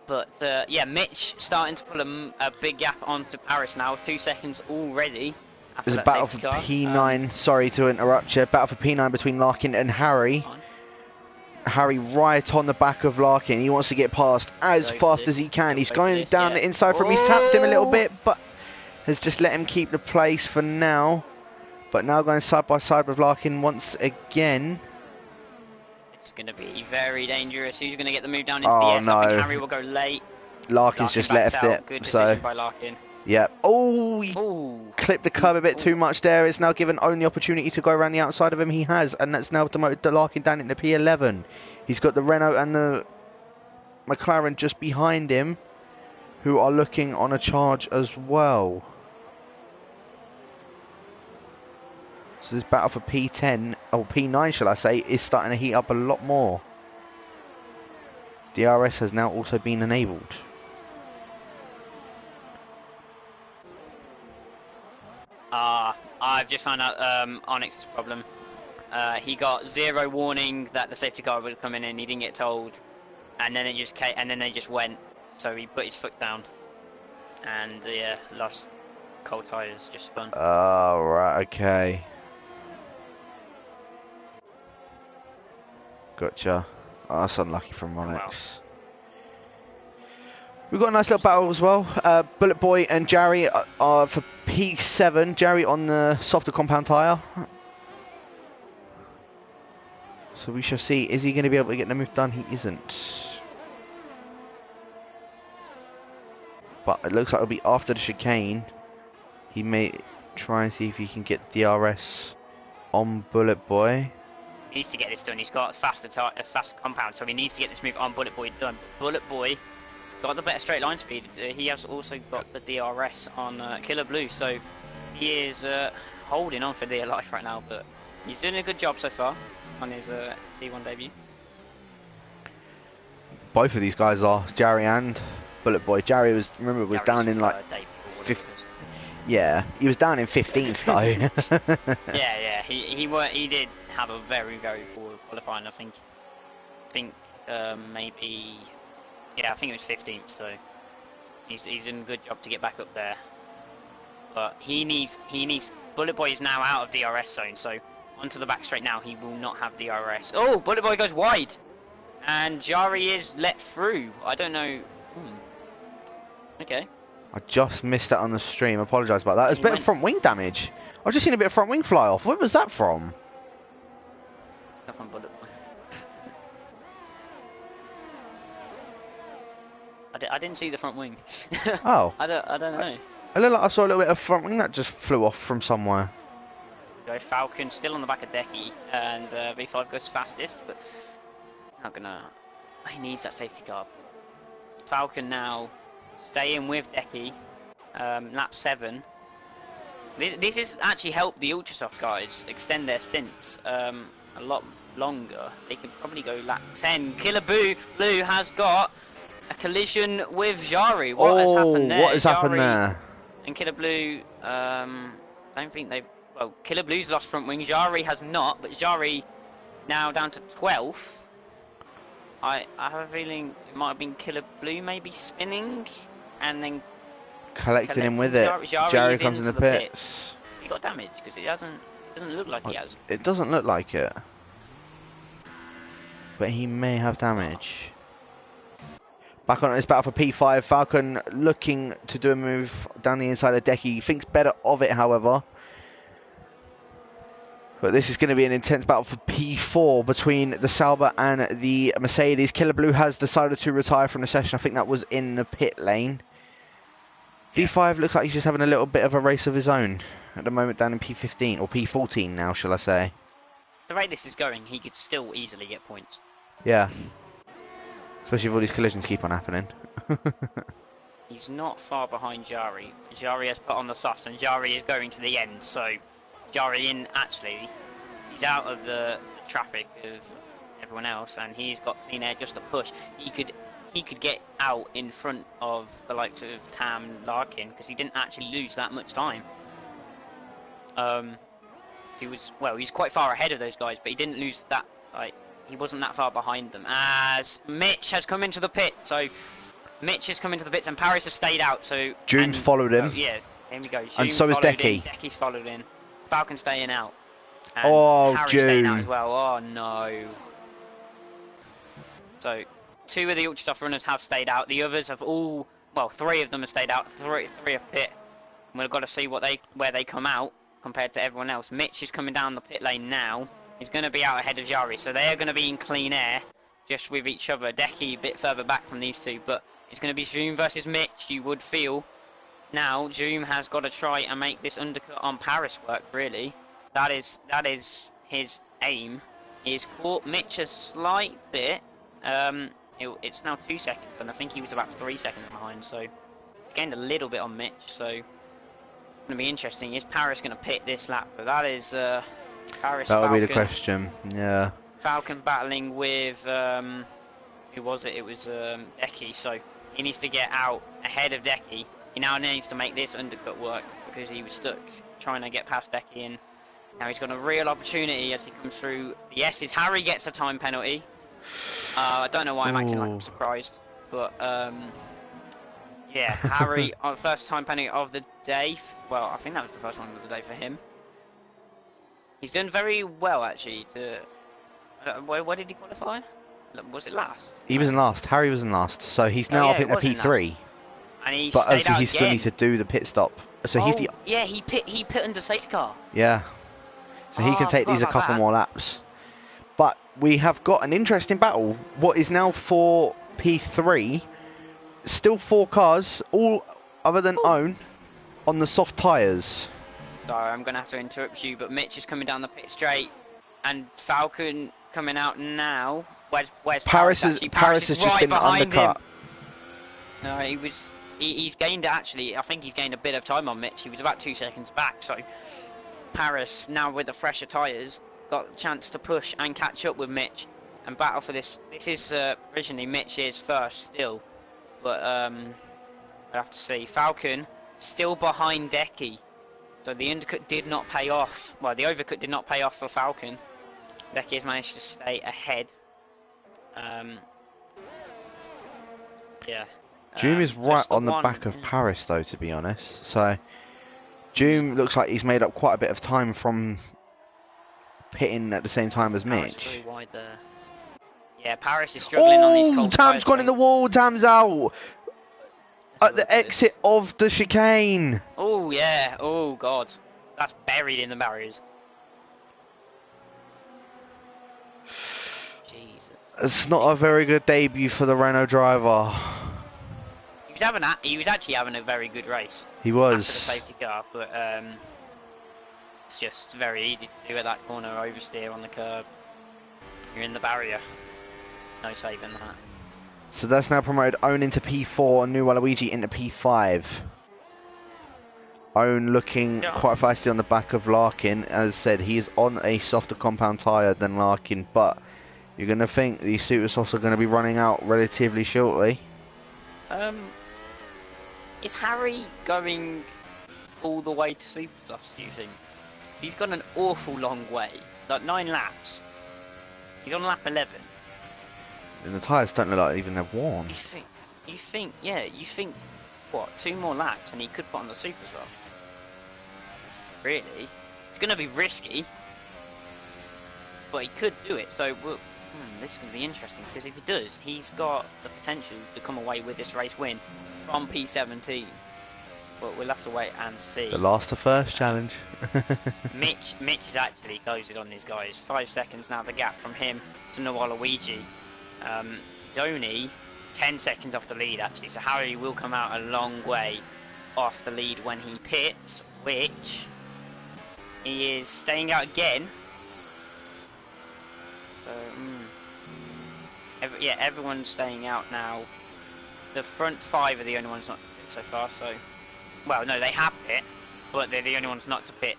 [SPEAKER 2] But yeah, Mitch starting to pull a big gap onto Paris now. 2 seconds already.
[SPEAKER 1] There's a battle for P9. Sorry to interrupt you. Battle for P9 between Larkin and Harry. Harry right on the back of Larkin. He wants to get past as fast as he can. He's going down the inside from him. He's tapped him a little bit, but has just let him keep the place for now. But now going side by side with Larkin once again.
[SPEAKER 2] It's going to be very dangerous. Who's going to get the move down into the S? I think Harry will go late.
[SPEAKER 1] Larkin's just left it.
[SPEAKER 2] Good decision by Larkin.
[SPEAKER 1] Yeah. Oh, he clipped the curb a bit too much there. It's now given only opportunity to go around the outside of him. He has, and that's now demoted Larkin down into P11. He's got the Renault and the McLaren just behind him, who are looking on a charge as well. So this battle for P10, or P9 shall I say, is starting to heat up a lot more. DRS has now also been enabled.
[SPEAKER 2] I've just found out Onyx's problem. He got 0 warning that the safety car would come in and he didn't get told, and then it just came, and then they just went. So he put his foot down, and yeah, lost cold tyres, just spun.
[SPEAKER 1] Oh right, okay. Gotcha. Oh, that's unlucky from Onyx. Wow. We've got a nice little battle as well. Bullet Boy and Jerry are for P7. Jerry on the softer compound tyre. So we shall see. Is he going to be able to get the move done? He isn't. But it looks like it'll be after the chicane. He may try and see if he can get DRS on Bullet Boy.
[SPEAKER 2] He needs to get this done. He's got a faster compound, so he needs to get this move on Bullet Boy done. Bullet Boy got the better straight line speed. He has also got the DRS on Killer Blue, so he is holding on for dear life right now, but he's doing a good job so far on his D1 debut.
[SPEAKER 1] Both of these guys are, Jerry and Bullet Boy. Jerry was down in like yeah, he was down in 15th though.
[SPEAKER 2] yeah, he did have a very poor qualifying. I think maybe. Yeah, I think it was 15th, so he's doing a good job to get back up there. But he needs. Bullet Boy is now out of DRS zone, so onto the back straight now. He will not have DRS. Oh, Bullet Boy goes wide, and Jari is let through. I don't know. Okay.
[SPEAKER 1] I just missed that on the stream. Apologise about that. There's a bit of front wing damage. I've just seen a bit of front wing fly off. Where was that from?
[SPEAKER 2] Not from Bullet Boy. I didn't see the front wing.
[SPEAKER 1] Oh.
[SPEAKER 2] I don't know.
[SPEAKER 1] I looked like I saw a little bit of front wing that just flew off from somewhere.
[SPEAKER 2] Falcon still on the back of Decky, and V5 goes fastest, but not gonna. He needs that safety car. Falcon now staying with Decky, lap 7. This has actually helped the Ultrasoft guys extend their stints a lot longer. They could probably go lap 10. Killer Blue has got a collision with Jari. What has happened there?
[SPEAKER 1] What has happened there?
[SPEAKER 2] And Killer Blue, don't think they've... Well, Killer Blue's lost front wing. Jari has not, but Jari now down to 12th. I have a feeling it might have been Killer Blue maybe spinning, and then
[SPEAKER 1] Collecting him with it. Jari comes in the pits.
[SPEAKER 2] He got damaged because it doesn't look like he has.
[SPEAKER 1] It doesn't look like it. But he may have damage. Back on this battle for P5. Falcon looking to do a move down the inside of Decky. Thinks better of it, however. But this is going to be an intense battle for P4 between the Sauber and the Mercedes. Killer Blue has decided to retire from the session. I think that was in the pit lane. V5 looks like he's just having a little bit of a race of his own at the moment down in P15, or P14 now, shall I say.
[SPEAKER 2] The rate this is going, he could still easily get points.
[SPEAKER 1] Yeah. Especially if all these collisions keep on happening.
[SPEAKER 2] He's not far behind Jari. Jari has put on the softs, and Jari is going to the end, so Jari actually, he's out of the traffic of everyone else, and he's got clean air just to push. He could get out in front of the likes of Tam Larkin because he didn't actually lose that much time. He was quite far ahead of those guys, but he didn't lose that. He wasn't that far behind them. As Mitch has come into the pit, so Mitch has come into the pits, and Paris has stayed out. So
[SPEAKER 1] June's followed him.
[SPEAKER 2] Yeah, here we go.
[SPEAKER 1] And so is Decky.
[SPEAKER 2] Decky's followed in. Falcon staying out. And
[SPEAKER 1] Harry's
[SPEAKER 2] staying out as well. Oh no. So 2 of the Ultrasoft runners have stayed out. The others have all, well, 3 of them have stayed out. 3 have pit. And we've got to see where they come out compared to everyone else. Mitch is coming down the pit lane now. He's going to be out ahead of Jari, so they are going to be in clean air, just with each other. Decky a bit further back from these 2, but it's going to be Zoom versus Mitch. You would feel now Zoom has got to try and make this undercut on Paris work. Really, that is his aim. He's caught Mitch a slight bit. It's now 2 seconds, and I think he was about 3 seconds behind, so it's gained a little bit on Mitch. So it's going to be interesting. Is Paris going to pit this lap? But that is Paris.
[SPEAKER 1] That would be the question. Yeah.
[SPEAKER 2] Falcon battling with who was it? It was Decky. So he needs to get out ahead of Decky. He now needs to make this undercut work because he was stuck trying to get past Decky, and now he's got a real opportunity as he comes through the S's. Harry gets a time penalty. I don't know why I'm acting like I'm surprised, but yeah, Harry on the first time penalty of the day. Well, I think that was the first one of the day for him. He's done very well actually. Where did he qualify? Was it last?
[SPEAKER 1] He was in last. Harry was in last, so he's now up in the P3.
[SPEAKER 2] And he
[SPEAKER 1] but
[SPEAKER 2] stayed out
[SPEAKER 1] he still needs to do the pit stop. So he's the
[SPEAKER 2] he pit under safety car.
[SPEAKER 1] Yeah. So he can take these a couple more laps. But we have got an interesting battle. What is now for P3? Still 4 cars, all other than Own, on the soft tyres.
[SPEAKER 2] Sorry, I'm going to have to interrupt you, but Mitch is coming down the pit straight, and Falcon coming out now. Where's Paris?
[SPEAKER 1] Paris has just been undercut.
[SPEAKER 2] No, he's gained actually. I think he's gained a bit of time on Mitch. He was about 2 seconds back, so Paris now with the fresher tyres got a chance to push and catch up with Mitch and battle for this. This is originally Mitch is first still, but I have to see. Falcon still behind Decky. So the undercut did not pay off. Well, the overcut did not pay off for Falcon. Decky has managed to stay ahead. Yeah.
[SPEAKER 1] Doom is right on the back of Paris, though, to be honest. So Doom looks like he's made up quite a bit of time from pitting at the same time as Mitch.
[SPEAKER 2] Really wide there. Yeah, Paris is struggling on these cold
[SPEAKER 1] Tam's gone in the wall. Tam's out. At the exit of the chicane.
[SPEAKER 2] Oh, yeah. Oh, God. That's buried in the barriers. Jesus.
[SPEAKER 1] It's not a very good debut for the Renault driver.
[SPEAKER 2] He was actually having a very good race.
[SPEAKER 1] He was.
[SPEAKER 2] After the safety car, but it's just very easy to do at that corner, oversteer on the curb. You're in the barrier. No saving that.
[SPEAKER 1] So that's now promoted Own into P4 and New Waluigi into P5. Own looking quite feisty on the back of Larkin. As said, he is on a softer compound tyre than Larkin, but you're going to think these super softs are going to be running out relatively shortly.
[SPEAKER 2] Is Harry going all the way to super softs, do you think? He's gone an awful long way, like 9 laps. He's on lap 11.
[SPEAKER 1] And the tyres don't look like even they've worn.
[SPEAKER 2] You think what, 2 more laps and he could put on the super soft. Really? It's going to be risky, but he could do it. So this is going to be interesting, because if he does, he's got the potential to come away with this race win from P17. But we'll have to wait and see.
[SPEAKER 1] The last to first challenge.
[SPEAKER 2] Mitch is actually closing on these guys. 5 seconds now, the gap from him to LoE. He's only 10 seconds off the lead, actually. So Harry will come out a long way off the lead when he pits, which he is staying out again. So, yeah, everyone's staying out now. The front 5 are the only ones not to pit so far. So, well, no, they have pit, but they're the only ones not to pit.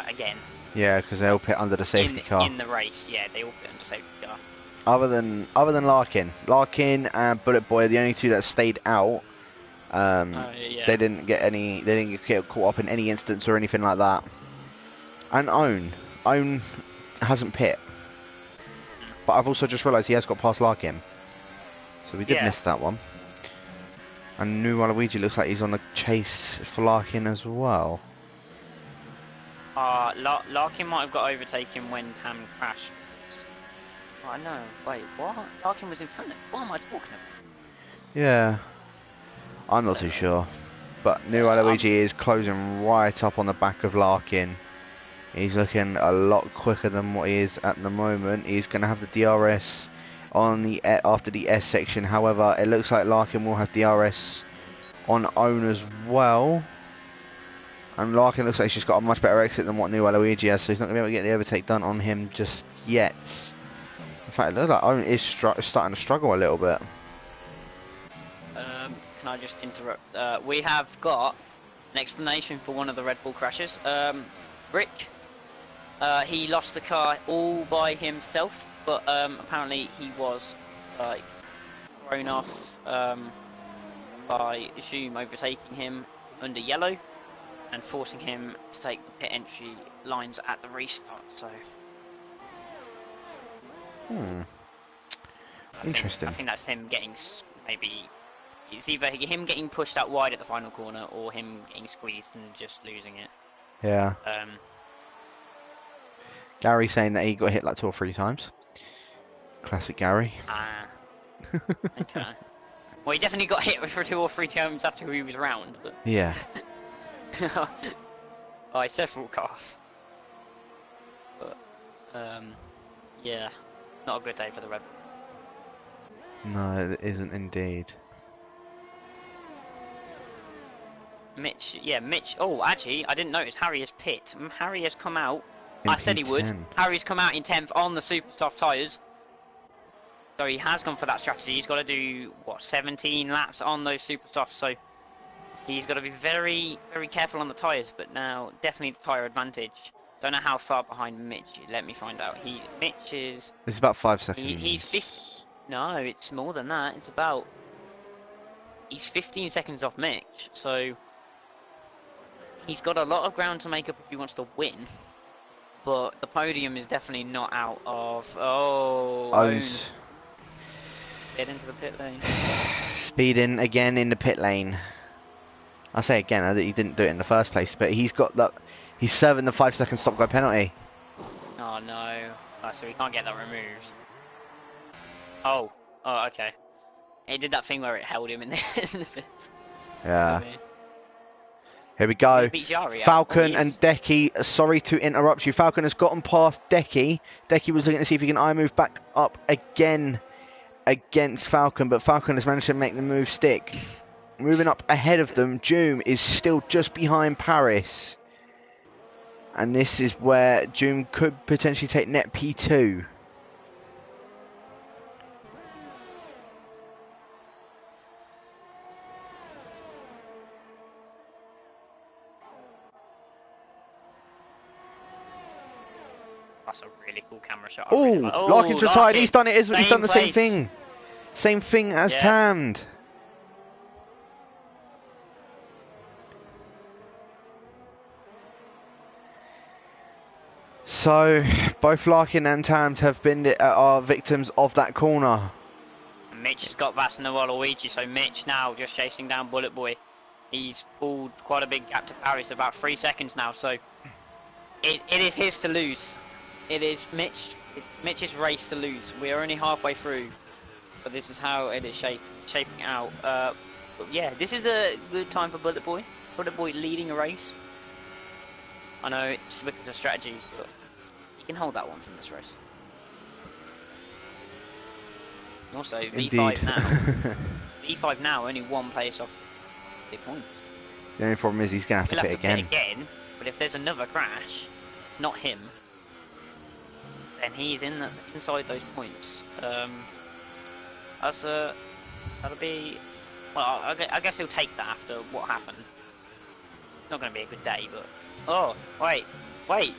[SPEAKER 2] Again.
[SPEAKER 1] Yeah, because they all pit under the safety car.
[SPEAKER 2] In the race, yeah, they all pit under safety car.
[SPEAKER 1] Other than Larkin and Bullet Boy are the only 2 that stayed out.
[SPEAKER 2] Yeah.
[SPEAKER 1] They didn't get caught up in any instance or anything like that. And Own hasn't pit. But I've also just realised he has got past Larkin. So we did miss that one. And LoE looks like he's on the chase for Larkin as well.
[SPEAKER 2] Larkin might have got overtaken when Tam crashed. Oh no, wait, what? Larkin was in front of him. What am I talking about?
[SPEAKER 1] Yeah. I'm not too sure. But LoE is closing right up on the back of Larkin. He's looking a lot quicker than what he is at the moment. He's going to have the DRS on the after the S section. However, it looks like Larkin will have DRS on Own as well. And Larkin looks like he's just got a much better exit than what LoE has, so he's not going to be able to get the overtake done on him just yet. In fact, it looks like Own is starting to struggle a little bit.
[SPEAKER 2] Can I just interrupt? We have got an explanation for one of the Red Bull crashes. Rick, he lost the car all by himself, but apparently he was thrown off by Zoom overtaking him under yellow and forcing him to take the pit entry lines at the restart. So,
[SPEAKER 1] Interesting.
[SPEAKER 2] I think that's him getting maybe. It's either him getting pushed out wide at the final corner or him getting squeezed and just losing it.
[SPEAKER 1] Yeah. Gary saying that he got hit like 2 or 3 times. Classic Gary.
[SPEAKER 2] Okay. Well, he definitely got hit for 2 or 3 times after he was round, but...
[SPEAKER 1] Yeah.
[SPEAKER 2] By several cars. But, yeah. Not a good day for the Red Bulls.
[SPEAKER 1] No, it isn't indeed.
[SPEAKER 2] Mitch. Oh, actually, I didn't notice Harry has pit. Harry has come out. I said he would.
[SPEAKER 1] P10.
[SPEAKER 2] Harry's come out in 10th on the super soft tyres. So he has gone for that strategy. He's got to do, what, 17 laps on those super softs. So he's got to be very, very careful on the tyres. But now, definitely the tyre advantage. Don't know how far behind Mitch. Let me find out. Mitch is...
[SPEAKER 1] It's about 5 seconds.
[SPEAKER 2] He's 50. No, it's more than that. It's about... He's 15 seconds off Mitch. So... He's got a lot of ground to make up if he wants to win, but the podium is definitely not out of... Own. Get into the pit lane.
[SPEAKER 1] Speeding again in the pit lane. I say again, he didn't do it in the first place, but he's got that. He's serving the 5-second stop go penalty.
[SPEAKER 2] Oh no. So he can't get that removed. Oh, okay. It did that thing where it held him in the pits.
[SPEAKER 1] Yeah. Here we go. Falcon and Decky. Sorry to interrupt you. Falcon has gotten past Decky. Decky was looking to see if he can eye move back up again against Falcon, but Falcon has managed to make the move stick. Moving up ahead of them, Doom is still just behind Paris. And this is where Doom could potentially take net P2.
[SPEAKER 2] That's a really cool camera shot.
[SPEAKER 1] Oh, Larkin's retired. He's done it. He's done the same thing. Same thing as Tammed. So both Larkin and Tammed have been are victims of that corner.
[SPEAKER 2] Mitch has got past LoE, so Mitch now just chasing down Bullet Boy. He's pulled quite a big gap to Paris, about 3 seconds now, so it is his to lose. It is Mitch's race to lose. We are only halfway through, but this is how it is shaping out. But yeah, this is a good time for Bullet Boy. Bullet Boy leading a race. I know it's because of strategies, but he can hold that one from this race. And also, V5 now. V5 now, only 1 place off the big point.
[SPEAKER 1] The only problem is he's going to have to pit again.
[SPEAKER 2] But if there's another crash, it's not him. Then he's inside those points. That'll be... Well, I guess he'll take that after what happened. It's not going to be a good day, but... Oh, wait,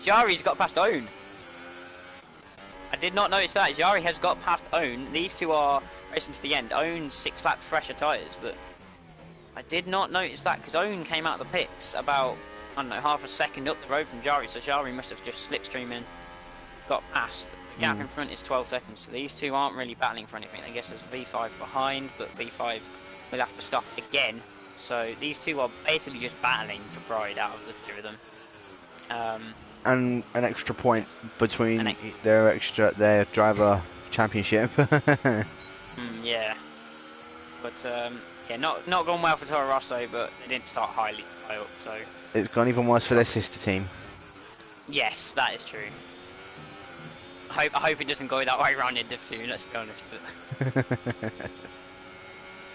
[SPEAKER 2] Jari's got past Own. I did not notice that. Jari has got past Own. These two are racing to the end. Own's 6 laps fresher tyres, but I did not notice that because Own came out of the pits about, I don't know, half a second up the road from Jari, so Jari must have just slipstreaming, got past. The gap in front is 12 seconds, so these two aren't really battling for anything. I guess there's V5 behind, but V5 will have to stop again. So these two are basically just battling for pride out of the two of them.
[SPEAKER 1] And an extra point between their driver championship.
[SPEAKER 2] Yeah, but yeah, not gone well for Toro Rosso, but they didn't start high up, so
[SPEAKER 1] it's gone even worse for their sister team.
[SPEAKER 2] Yes, that is true. I hope it doesn't go that way around in Div 2. Let's be honest,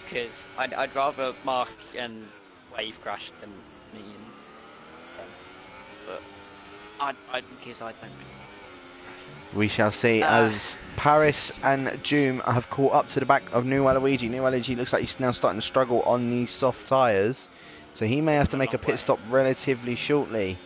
[SPEAKER 2] because I'd rather Mark and Wave crash than me and but because I don't.
[SPEAKER 1] We shall see as Paris and Joom have caught up to the back of New Waluigi. New Waluigi looks like he's now starting to struggle on these soft tyres, so he may have to make a pit stop relatively shortly.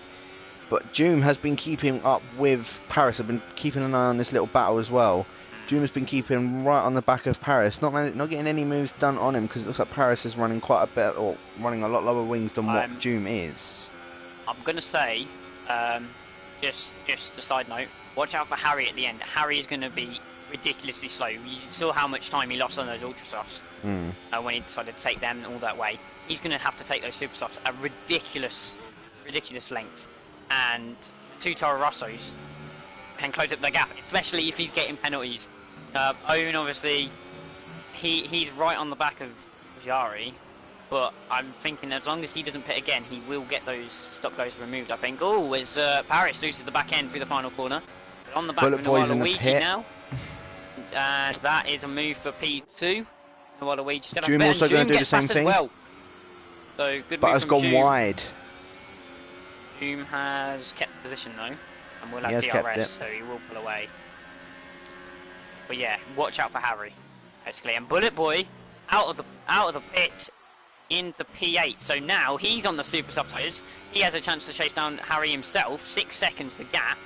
[SPEAKER 1] But Joom has been keeping up with Paris. I've been keeping an eye on this little battle as well. Joom has been keeping right on the back of Paris, not getting any moves done on him because it looks like Paris is running quite a bit, or running a lot lower wings than what Joom is.
[SPEAKER 2] I'm gonna say, just a side note, watch out for Harry at the end. Harry is gonna be ridiculously slow. You saw how much time he lost on those ultra softs when he decided to take them all that way. He's gonna have to take those super softs a ridiculous length, and the 2 Toro Rossos can close up the gap, especially if he's getting penalties. Owen, obviously, he's right on the back of Jari, but I'm thinking as long as he doesn't pit again, he will get those stop goes removed, I think. Oh, as Paris loses the back end through the final corner. But on the back of Waluigi now. And that is a move for P2. Waluigi said
[SPEAKER 1] Joom also going to do the same thing.
[SPEAKER 2] Well. So, good
[SPEAKER 1] but
[SPEAKER 2] move
[SPEAKER 1] has
[SPEAKER 2] from
[SPEAKER 1] gone
[SPEAKER 2] Joom.
[SPEAKER 1] wide.
[SPEAKER 2] Joom has kept position though, and will have DRS, so he will pull away. But yeah, watch out for Harry, basically. And Bullet Boy out of the pit into P8. So now he's on the super soft tyres. He has a chance to chase down Harry himself. 6 seconds to gap,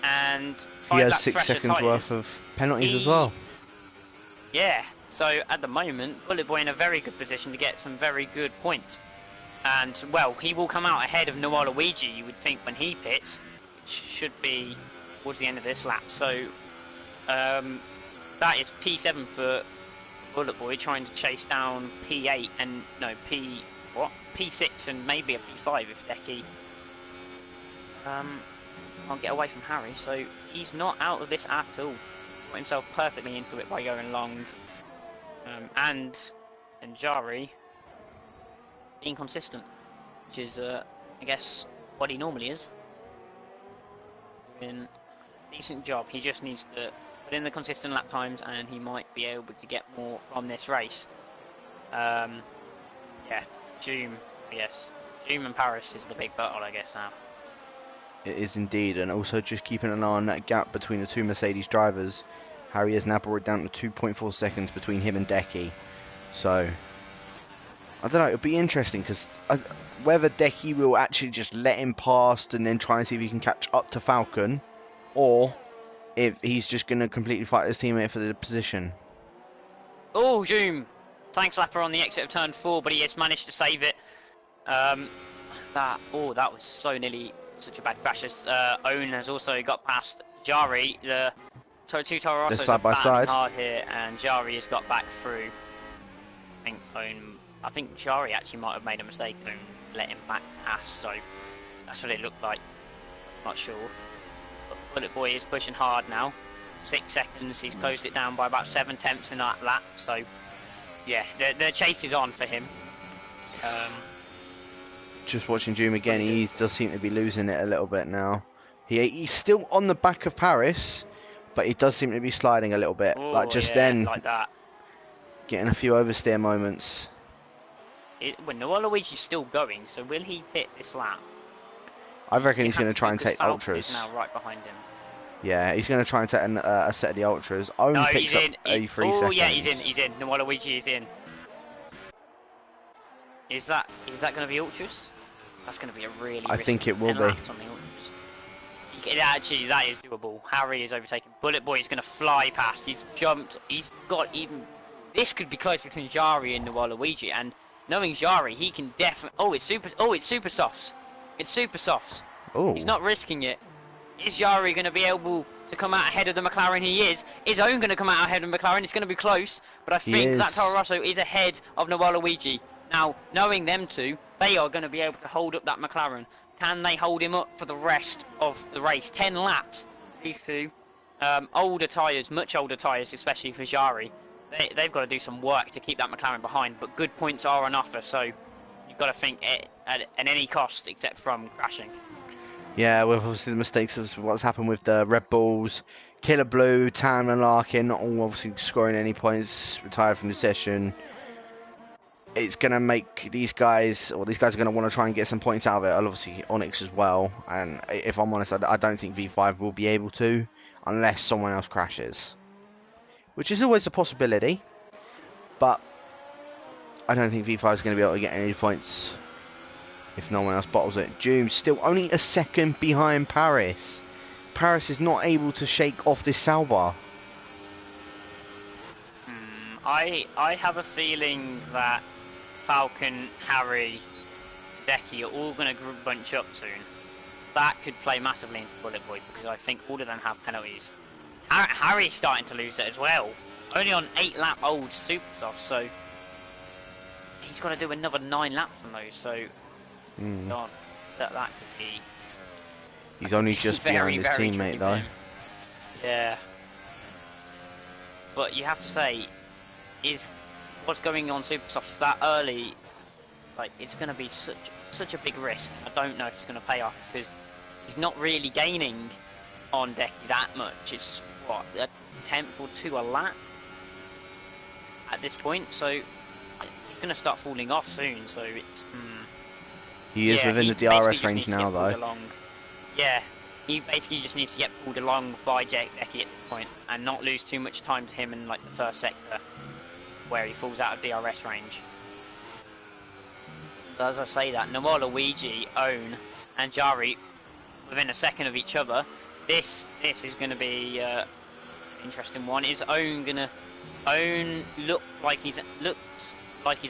[SPEAKER 2] and 5
[SPEAKER 1] he has
[SPEAKER 2] laps
[SPEAKER 1] 6 seconds
[SPEAKER 2] tyres.
[SPEAKER 1] worth of penalties as well.
[SPEAKER 2] Yeah. So at the moment, Bullet Boy in a very good position to get some very good points. And, well, he will come out ahead of Waluigi, you would think, when he pits, which should be towards the end of this lap. So, that is P7 for Bullet Boy, trying to chase down P8 and, no, P6 and maybe a P5 if Decky can't get away from Harry. So, he's not out of this at all. Got himself perfectly into it by going long. And Jari being consistent, which is, I guess, what he normally is. Doing a decent job. He just needs to put in the consistent lap times, and he might be able to get more from this race. Yeah, Joom, yes. Joom and Paris is the big battle, I guess, now.
[SPEAKER 1] It is indeed, and also just keeping an eye on that gap between the 2 Mercedes drivers. Harry has now brought it down to 2.4 seconds between him and Decky. So, I don't know, it'll be interesting because whether Decky will actually just let him past and then try and see if he can catch up to Falcon, or if he's just going to completely fight his teammate for the position.
[SPEAKER 2] Oh, Joom! Tank slapper on the exit of turn 4, but he has managed to save it. That was so nearly such a bad crash. Owen has also got past Jari. The two Toro Rossos
[SPEAKER 1] side
[SPEAKER 2] are
[SPEAKER 1] by
[SPEAKER 2] battling
[SPEAKER 1] side.
[SPEAKER 2] hard here, and Jari has got back through. I think Jari actually might have made a mistake and let him back pass, so that's what it looked like. Not sure. But Bullet Boy is pushing hard now. 6 seconds, he's closed it down by about 7/10 in that lap, so yeah, the chase is on for him.
[SPEAKER 1] Just watching Doom again, he does seem to be losing it a little bit now. He's still on the back of Paris, but he does seem to be sliding a little bit.
[SPEAKER 2] Ooh,
[SPEAKER 1] like just
[SPEAKER 2] yeah,
[SPEAKER 1] then,
[SPEAKER 2] like that.
[SPEAKER 1] Getting a few oversteer moments.
[SPEAKER 2] Well, Luigi's still going, so will he hit this lap?
[SPEAKER 1] I reckon he's going to try and take
[SPEAKER 2] Falcon
[SPEAKER 1] ultras.
[SPEAKER 2] is now right behind him.
[SPEAKER 1] Yeah, he's going to try and take a set of the ultras. Owen
[SPEAKER 2] No,
[SPEAKER 1] picks
[SPEAKER 2] he's
[SPEAKER 1] up
[SPEAKER 2] in.
[SPEAKER 1] 83 seconds.
[SPEAKER 2] Yeah, he's in. Waluigi is in. Is that going to be ultras? That's going to be a really.
[SPEAKER 1] I think it will be.
[SPEAKER 2] Actually, that is doable. Harry is overtaken. Bullet Boy is going to fly past. He's jumped. He's got even. This could be close between Jari and Waluigi. And knowing Jari, he can definitely. Oh, it's super softs. It's super softs.
[SPEAKER 1] Oh.
[SPEAKER 2] He's not risking it. Is Jari going to be able to come out ahead of the McLaren? He is. Is Owen going to come out ahead of McLaren? It's going to be close, but I think that Toro Rosso is ahead of Waluigi. Now, knowing them two, they are going to be able to hold up that McLaren. Can they hold him up for the rest of the race? 10 laps, these two. Older tyres, much older tyres, especially for Jari. They've got to do some work to keep that McLaren behind, but good points are on offer, so you've got to think at any cost except from crashing.
[SPEAKER 1] Yeah, with obviously the mistakes of what's happened with the Red Bulls, Killer Blue, Tam and Larkin, not all obviously scoring any points, retired from the session. It's going to make these guys are going to want to try and get some points out of it, obviously Onyx as well. And if I'm honest, I don't think V5 will be able to, unless someone else crashes. Which is always a possibility, but I don't think V5 is going to be able to get any points if no one else bottles it. Doom still only a second behind Paris. Paris is not able to shake off this Sauber.
[SPEAKER 2] I have a feeling that Falcon, Harry, Decky are all going to bunch up soon. That could play massively into Bullet Boy because I think all of them have penalties. Harry's starting to lose it as well. Only on 8-lap old super soft, so he's got to do another 9 laps on those. So God, that could be.
[SPEAKER 1] He's only just behind his teammate though.
[SPEAKER 2] Yeah. But you have to say, is what's going on super softs that early? Like it's going to be such a big risk. I don't know if it's going to pay off because he's not really gaining on Decky that much. It's what, a 10th or 2 a lap at this point, so he's going to start falling off soon. So it's
[SPEAKER 1] he is within the DRS range now though.
[SPEAKER 2] Yeah, he basically just needs to get pulled along by Decky at this point and not lose too much time to him in like the first sector where he falls out of DRS range. So as I say that, Waluigi, Owen and Jari within a second of each other. This is going to be an interesting one. Is Owen looks like he's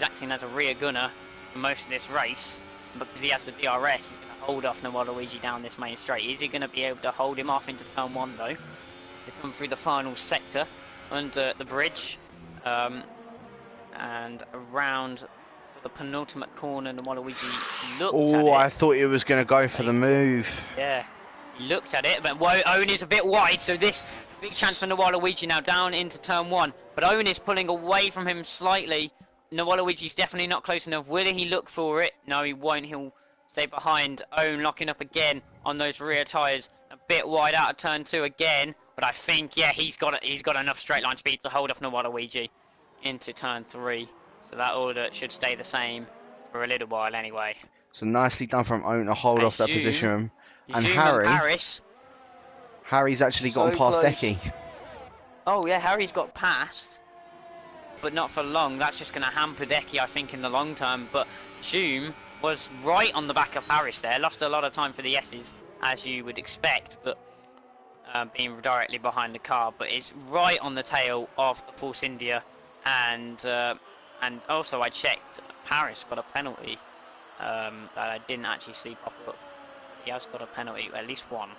[SPEAKER 2] acting as a rear gunner for most of this race, because he has the DRS, he's going to hold off Waluigi down this main straight. Is he going to be able to hold him off into turn 1 though? To come through the final sector under the bridge, and around for the penultimate corner, Waluigi looked at it.
[SPEAKER 1] Oh, I thought he was going to go for the move.
[SPEAKER 2] Yeah. He looked at it, but Owen is a bit wide, so this big chance for Waluigi now down into turn 1. But Owen is pulling away from him slightly. Waluigi's definitely not close enough. Will he look for it? No, he won't. He'll stay behind. Owen locking up again on those rear tyres. A bit wide out of turn 2 again. But I think, yeah, he's got enough straight line speed to hold off Waluigi into turn 3. So that order should stay the same for a little while anyway.
[SPEAKER 1] So nicely done from Owen to hold off that position. And Harry's actually gotten past Decky.
[SPEAKER 2] Oh yeah, Harry's got past, but not for long. That's just going to hamper Decky, I think, in the long term. But Zoom was right on the back of Harris there. Lost a lot of time for the S's, as you would expect, but being directly behind the car. But it's right on the tail of the Force India, and also I checked, Paris got a penalty that I didn't actually see pop up. He has got a penalty, at least one.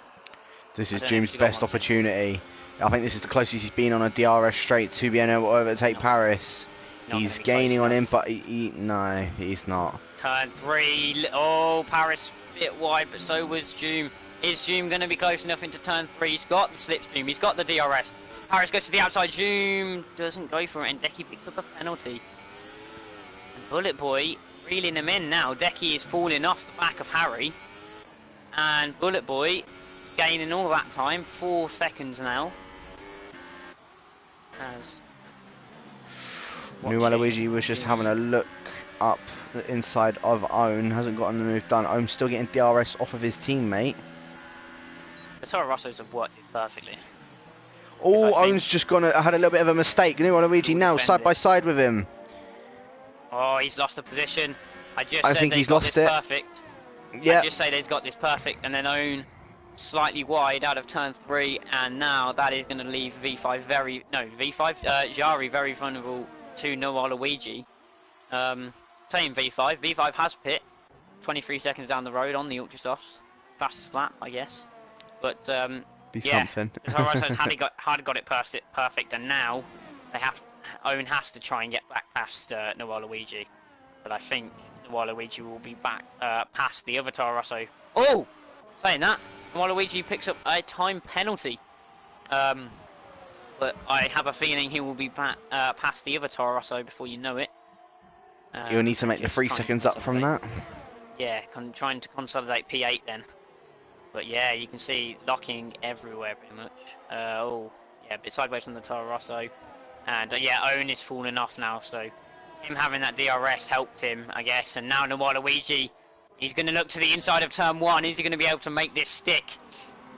[SPEAKER 1] This is
[SPEAKER 2] I don't know if
[SPEAKER 1] Doom's
[SPEAKER 2] she's got
[SPEAKER 1] best
[SPEAKER 2] one second.
[SPEAKER 1] opportunity. I think this is the closest he's been on a DRS straight to being able to overtake
[SPEAKER 2] No.
[SPEAKER 1] Paris.
[SPEAKER 2] Not
[SPEAKER 1] He's
[SPEAKER 2] going to be close
[SPEAKER 1] gaining on him,
[SPEAKER 2] enough.
[SPEAKER 1] but no, he's not.
[SPEAKER 2] Turn 3. Oh, Paris a bit wide, but so was Doom. Is Doom going to be close enough into turn 3? He's got the slipstream. He's got the DRS. Paris goes to the outside. Doom doesn't go for it, and Decky picks up a penalty. And Bullet Boy reeling him in now. Decky is falling off the back of Harry. And Bullet Boy gaining all that time. 4 seconds now. As
[SPEAKER 1] New Luigi was just having a look up the inside of Own. Hasn't gotten the move done. Own's still getting DRS off of his teammate.
[SPEAKER 2] The Toro Rossos have worked it perfectly.
[SPEAKER 1] Oh, Own's just had a little bit of a mistake. New Luigi now side by side with him.
[SPEAKER 2] Oh, he's lost the position. I
[SPEAKER 1] think he's lost it.
[SPEAKER 2] Perfect.
[SPEAKER 1] Yeah.
[SPEAKER 2] I just say they've got this perfect, and then Own slightly wide out of turn 3, and now that is going to leave V5 Jari very vulnerable to Noah Luigi. Same V5. V5 has pit 23 seconds down the road on the Ultra Softs. Fastest lap, I guess. But yeah,
[SPEAKER 1] something.
[SPEAKER 2] the Horizons had got it perfect, and now Owen has to try and get back past Noah Luigi. But I think Noah Luigi will be back past the other Toro Rosso. Oh, saying that, Noah Luigi picks up a time penalty. But I have a feeling he will be back past the other Toro Rosso before you know it.
[SPEAKER 1] You'll need to make the 3 seconds up from that.
[SPEAKER 2] Yeah, trying to consolidate P8 then. But yeah, you can see locking everywhere pretty much. Oh, yeah, a bit sideways from the Toro Rosso. And yeah, Owen is falling off now, so him having that DRS helped him, I guess. And now Noah Luigi, he's going to look to the inside of turn 1. Is he going to be able to make this stick?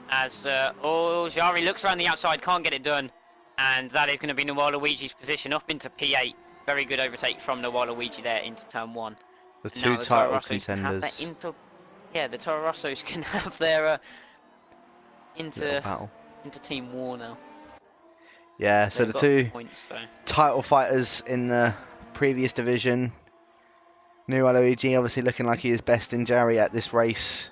[SPEAKER 2] As, Jari looks around the outside, can't get it done. And that is going to be Noah Luigi's position up into P8. Very good overtake from Noah Luigi there into turn 1.
[SPEAKER 1] The two title contenders.
[SPEAKER 2] The Toro Rossos can have their into team war now.
[SPEAKER 1] Yeah, so the two
[SPEAKER 2] points,
[SPEAKER 1] title fighters in the previous division. New Luigi obviously looking like he is best in Jari at this race,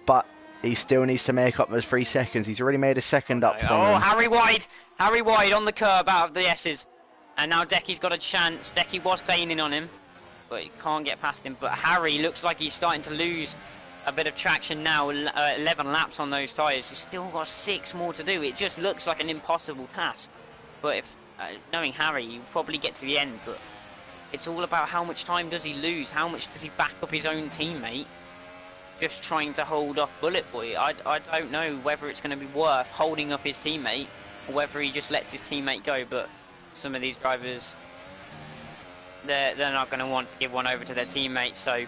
[SPEAKER 1] but he still needs to make up those 3 seconds. He's already made a second up from him.
[SPEAKER 2] Harry wide on the curb out of the S's, and now Decky's got a chance. Decky was gaining on him, but he can't get past him. But Harry looks like he's starting to lose a bit of traction now. 11 laps on those tyres. He's still got 6 more to do. It just looks like an impossible task. But if knowing Harry, he'll probably get to the end. But it's all about how much time does he lose? How much does he back up his own teammate? Just trying to hold off Bullet Boy. I don't know whether it's going to be worth holding up his teammate or whether he just lets his teammate go. But some of these drivers, they're not going to want to give one over to their teammate, so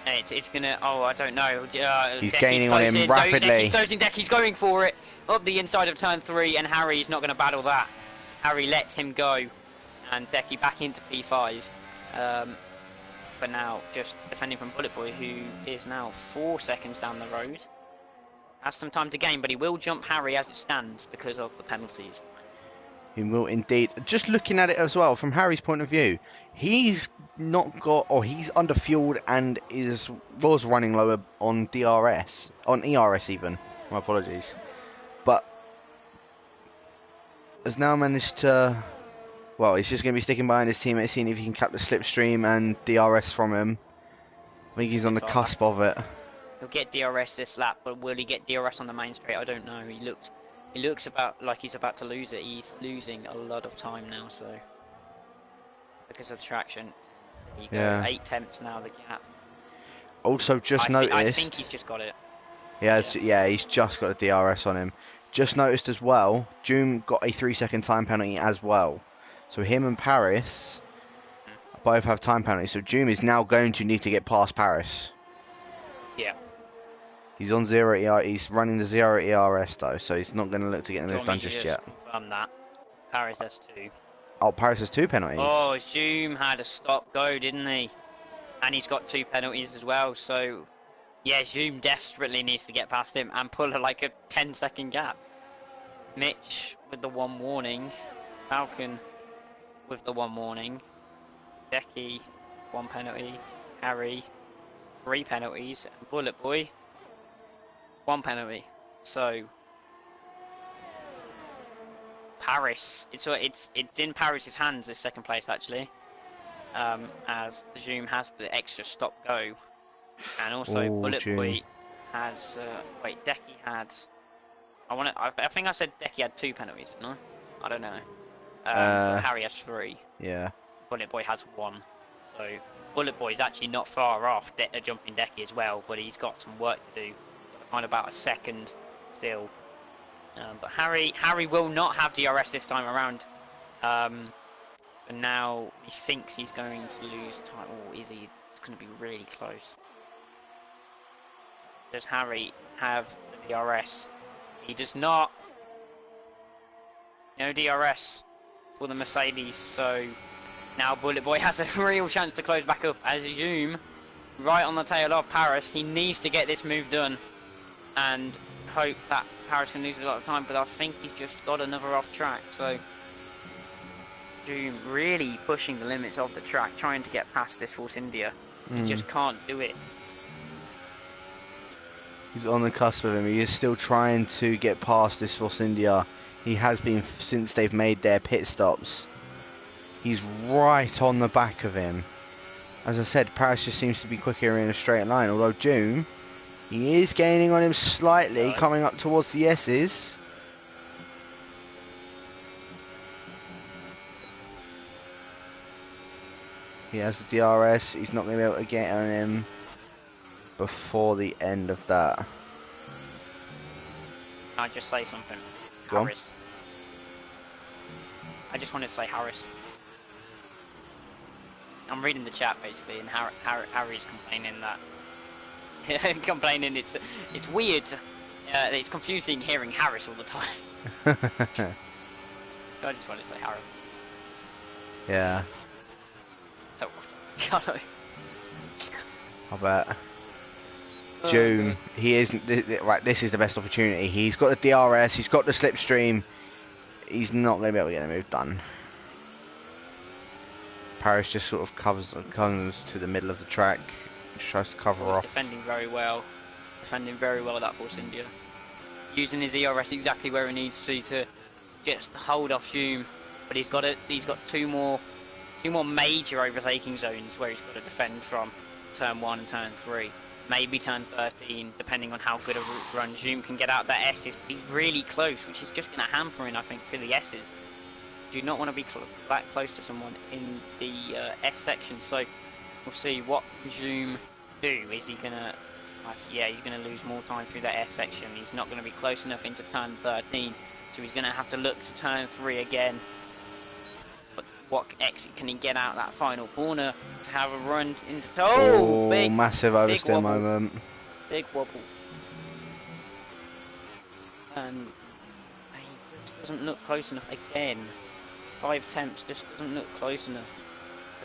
[SPEAKER 2] it's going to, I don't know.
[SPEAKER 1] He's gaining on him rapidly.
[SPEAKER 2] Decky's going for it up the inside of turn 3, and Harry's not going to battle that. Harry lets him go, and Decky back into P5. But now just defending from Bullet Boy, who is now 4 seconds down the road. Has some time to gain, but he will jump Harry as it stands because of the penalties.
[SPEAKER 1] He will indeed. Just looking at it as well, from Harry's point of view, he's not got, or he's underfueled and was running lower on DRS, on ERS even. My apologies. But has now managed to, well, he's just going to be sticking behind his teammate, seeing if he can cap the slipstream and DRS from him. I think he's on the cusp of it.
[SPEAKER 2] He'll get DRS this lap, but will he get DRS on the main straight? I don't know. He looks about like he's about to lose it. He's losing a lot of time now, so because of the traction. He got 8 tenths now, the gap.
[SPEAKER 1] Also, just noticed.
[SPEAKER 2] I think he's just got it.
[SPEAKER 1] He has, yeah, he's just got a DRS on him. Just noticed as well, Doom got a 3-second time penalty as well. So him and Paris both have time penalties. So Doom is now going to need to get past Paris.
[SPEAKER 2] Yeah.
[SPEAKER 1] He's on 0 ER. He's running the 0 ERS though, so he's not going to look to get the move done just yet.
[SPEAKER 2] Confirm that. Paris has 2.
[SPEAKER 1] Oh, Paris has 2 penalties.
[SPEAKER 2] Oh, Zoom had a stop-go, didn't he? And he's got 2 penalties as well. So, yeah, Zoom desperately needs to get past him and pull like a 10-second gap. Mitch with the 1 warning. Falcon with the 1 warning. Decky, 1 penalty. Harry, 3 penalties. And Bullet Boy, 1 penalty. So Paris, it's in Paris's hands, this second place actually, as the Zoom has the extra stop go, and also Bullet Boy has wait, Decky had. I think I said Decky had 2 penalties, no? I don't know. Harry has 3.
[SPEAKER 1] Yeah.
[SPEAKER 2] Bullet Boy has 1. So Bullet Boy is actually not far off jumping Decky as well, but he's got some work to do. He's got to find about a second still. But Harry will not have DRS this time around. So now he thinks he's going to lose time. Or is he? It's going to be really close. Does Harry have the DRS? He does not. No DRS for the Mercedes, so now Bullet Boy has a real chance to close back up. As Zoom, right on the tail of Paris, he needs to get this move done and hope that Paris can lose a lot of time, but I think he's just got another off track, so Zoom really pushing the limits of the track, trying to get past this Force India. He just can't do it.
[SPEAKER 1] He's on the cusp of him. He is still trying to get past this Force India. He has been since they've made their pit stops. He's right on the back of him. As I said, Paris just seems to be quicker in a straight line, although Doom, he is gaining on him slightly, coming up towards the S's. He has the DRS. He's not going to be able to get on him before the end of that.
[SPEAKER 2] I'll just say something.
[SPEAKER 1] Go
[SPEAKER 2] Harris. I just wanted to say Harris. I'm reading the chat basically, and Harry's complaining that complaining it's weird. It's confusing hearing Harris all the time. So I just wanted to say Harris.
[SPEAKER 1] Yeah.
[SPEAKER 2] So, God,
[SPEAKER 1] I bet. June, he isn't right. This is the best opportunity. He's got the DRS. He's got the slipstream. He's not going to be able to get the move done. Paris just sort of comes to the middle of the track, tries to cover off.
[SPEAKER 2] Defending very well that Force India, using his ERS exactly where he needs to just hold off Hume. But he's got two more major overtaking zones where he's got to defend from, turn 1 and turn 3. Maybe turn 13, depending on how good a route run Zoom can get out that S's. He's really close, which is just going to hamper him, I think, for the S's. Do not want to be that close to someone in the S section, so we'll see what Zoom do. Is he going to... yeah, he's going to lose more time through that S section. He's not going to be close enough into turn 13, so he's going to have to look to turn 3 again. But what exit can he get out that final corner to have a run into... Oh, big,
[SPEAKER 1] massive oversteer moment.
[SPEAKER 2] Big wobble. And he just doesn't look close enough again. 5 temps just doesn't look close enough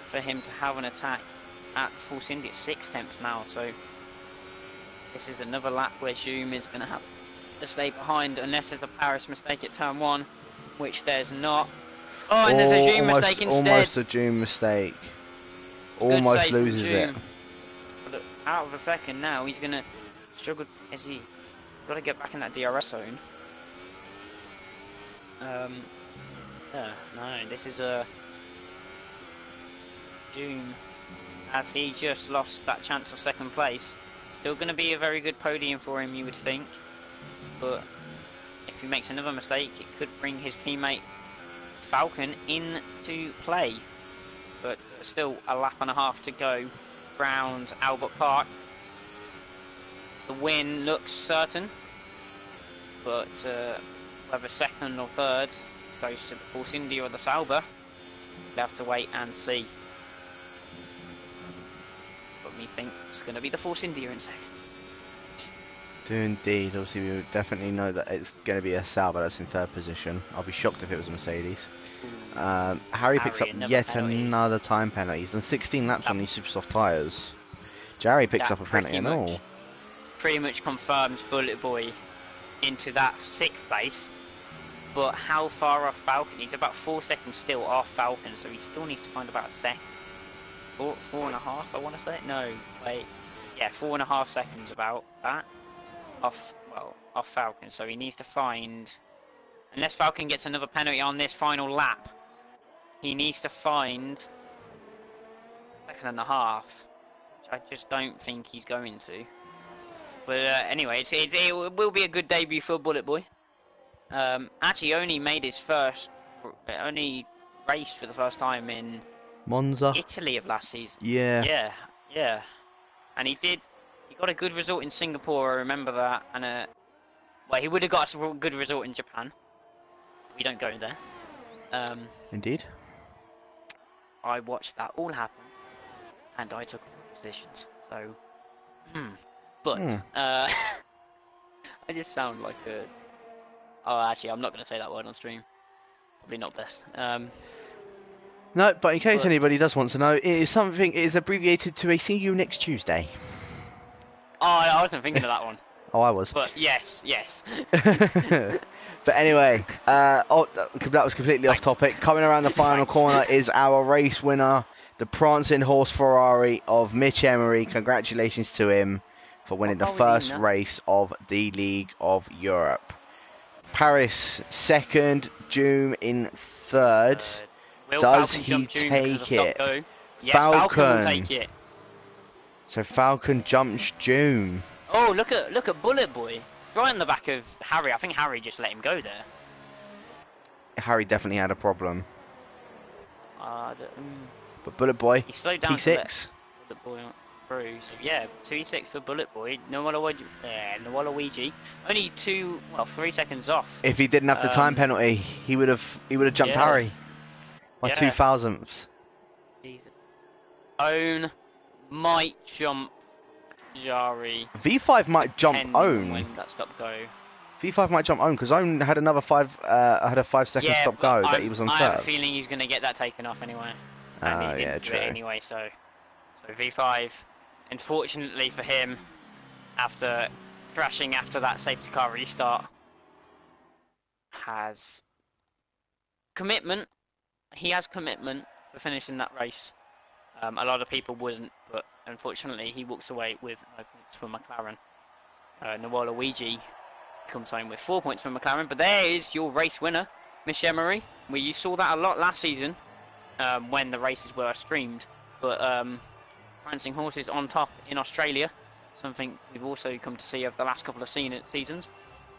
[SPEAKER 2] for him to have an attack at Force India. 6 temps now, so this is another lap where Zoom is going to have to stay behind unless there's a Paris mistake at turn 1, which there's not. Oh, and there's a Zoom mistake instead.
[SPEAKER 1] Almost a Zoom mistake. Almost loses it.
[SPEAKER 2] But out of a second now, he's going to struggle. Is he got to get back in that DRS zone? No, this is a Zoom, as he just lost that chance of second place. Still going to be a very good podium for him, you would think, but if he makes another mistake, it could bring his teammate Falcon into play. But still a lap and a half to go round Albert Park. The win looks certain, but whether second or third goes to the Force India or the Sauber, we'll have to wait and see. But me thinks it's going to be the Force India in second.
[SPEAKER 1] Do indeed. Obviously, we would definitely know that it's going to be a Sauber that's in third position. I'll be shocked if it was a Mercedes. Harry picks up yet another time penalty. He's done 16 laps on these super soft tyres. Jarry picks up a penalty and all.
[SPEAKER 2] Pretty much confirms Bullet Boy into that 6th place. But how far off Falcon? He's about 4 seconds still off Falcon, so he still needs to find about a second. 4.5, I want to say. No, wait. Yeah, 4.5 seconds about that. off Falcon. So he needs to find, unless Falcon gets another penalty on this final lap, he needs to find a second and a half, which I just don't think he's going to. But anyway, it will be a good debut for Bullet Boy. Actually, only made his only race for the first time in
[SPEAKER 1] Monza,
[SPEAKER 2] Italy of last season.
[SPEAKER 1] Yeah.
[SPEAKER 2] Yeah. And he got a good result in Singapore. I remember that. And well, he would have got a good result in Japan. We don't go there.
[SPEAKER 1] Indeed.
[SPEAKER 2] I watched that all happen, and I took all positions. So, I just sound like a. Oh, actually, I'm not going to say that word on stream. Probably not best.
[SPEAKER 1] No, but in case anybody does want to know, it is abbreviated to a see you next Tuesday.
[SPEAKER 2] Oh, I wasn't thinking of that one.
[SPEAKER 1] Oh, I was.
[SPEAKER 2] But yes.
[SPEAKER 1] But anyway, that was completely off topic. Coming around the final corner is our race winner, the prancing horse Ferrari of Mitch Emery. Congratulations to him for winning the first race of the League of Europe. Paris second, Doom in third. Does he take it?
[SPEAKER 2] Yes, Falcon will take it.
[SPEAKER 1] So Falcon jumps Doom.
[SPEAKER 2] Oh, look at Bullet Boy. Right in the back of Harry. I think Harry just let him go there.
[SPEAKER 1] Harry definitely had a problem. But Bullet Boy,
[SPEAKER 2] he slowed down
[SPEAKER 1] P6.
[SPEAKER 2] Bullet Boy through. So yeah, 2E6 for Bullet Boy. No Waluigi. Only 3 seconds off.
[SPEAKER 1] If he didn't have the time penalty, he would have jumped Harry by 2 thousandths.
[SPEAKER 2] Own might jump Jari.
[SPEAKER 1] V5 might jump Own.
[SPEAKER 2] When that stop go.
[SPEAKER 1] V5 might jump Own because Own had a 5 second stop go that he was on serve.
[SPEAKER 2] I have a feeling he's going to get that taken off anyway. And he didn't do it anyway, so V5, unfortunately for him, after crashing after that safety car restart, has commitment. He has commitment for finishing that race. A lot of people wouldn't, but unfortunately he walks away with no points for McLaren. Waluigi comes home with 4 points for McLaren, but there is your race winner, Miss Emery. You saw that a lot last season when the races were streamed, but prancing horses on top in Australia, something we've also come to see over the last couple of seasons.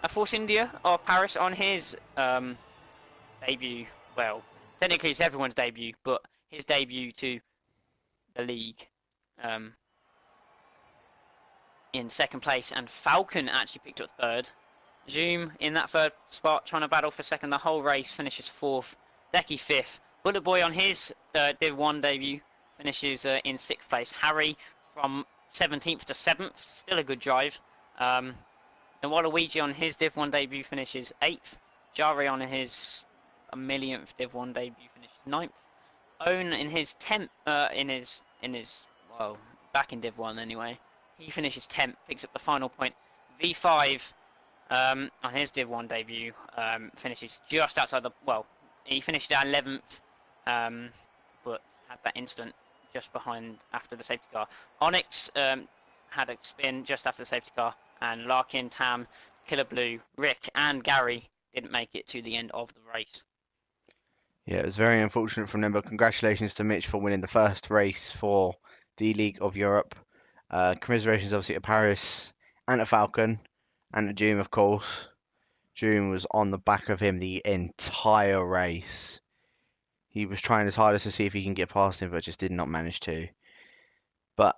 [SPEAKER 2] Force India of Paris on his debut, well, technically it's everyone's debut, but his debut to the league in second place, and Falcon actually picked up third. Zoom in that third spot, trying to battle for second the whole race, finishes fourth. Decky fifth. Bullet Boy on his Div 1 debut finishes in sixth place. Harry from 17th to 7th, still a good drive. Waluigi on his Div 1 debut finishes 8th. Jari on his millionth Div 1 debut finishes 9th. Own in his 10th, back in Div 1 anyway, he finishes 10th, picks up the final point. V5 on his Div 1 debut finishes just outside he finished at 11th, but had that instant just behind after the safety car. Onyx had a spin just after the safety car, and Larkin, Tam, Killer Blue, Rick and Gary didn't make it to the end of the race.
[SPEAKER 1] Yeah, it was very unfortunate from them, but congratulations to Mitch for winning the first race for the League of Europe. Commiserations obviously to Paris and to Falcon and to Doom, of course. Doom was on the back of him the entire race. He was trying his hardest to see if he can get past him, but just did not manage to. But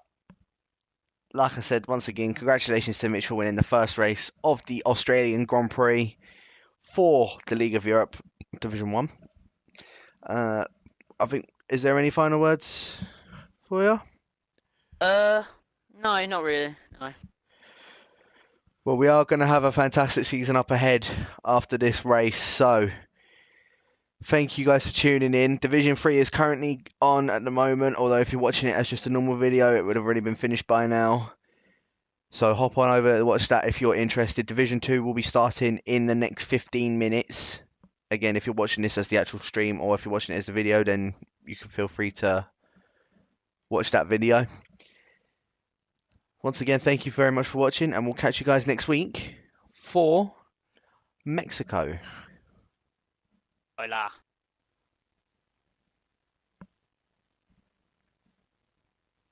[SPEAKER 1] like I said, once again, congratulations to Mitch for winning the first race of the Australian Grand Prix for the League of Europe Division 1. I think, is there any final words for you?
[SPEAKER 2] No, not really. No.
[SPEAKER 1] Well, we are going to have a fantastic season up ahead after this race, so thank you guys for tuning in. Division 3 is currently on at the moment, although if you're watching it as just a normal video, it would have already been finished by now. So hop on over and watch that if you're interested. Division 2 will be starting in the next 15 minutes. Again, if you're watching this as the actual stream, or if you're watching it as the video, then you can feel free to watch that video. Once again, thank you very much for watching, and we'll catch you guys next week for Mexico.
[SPEAKER 2] Hola.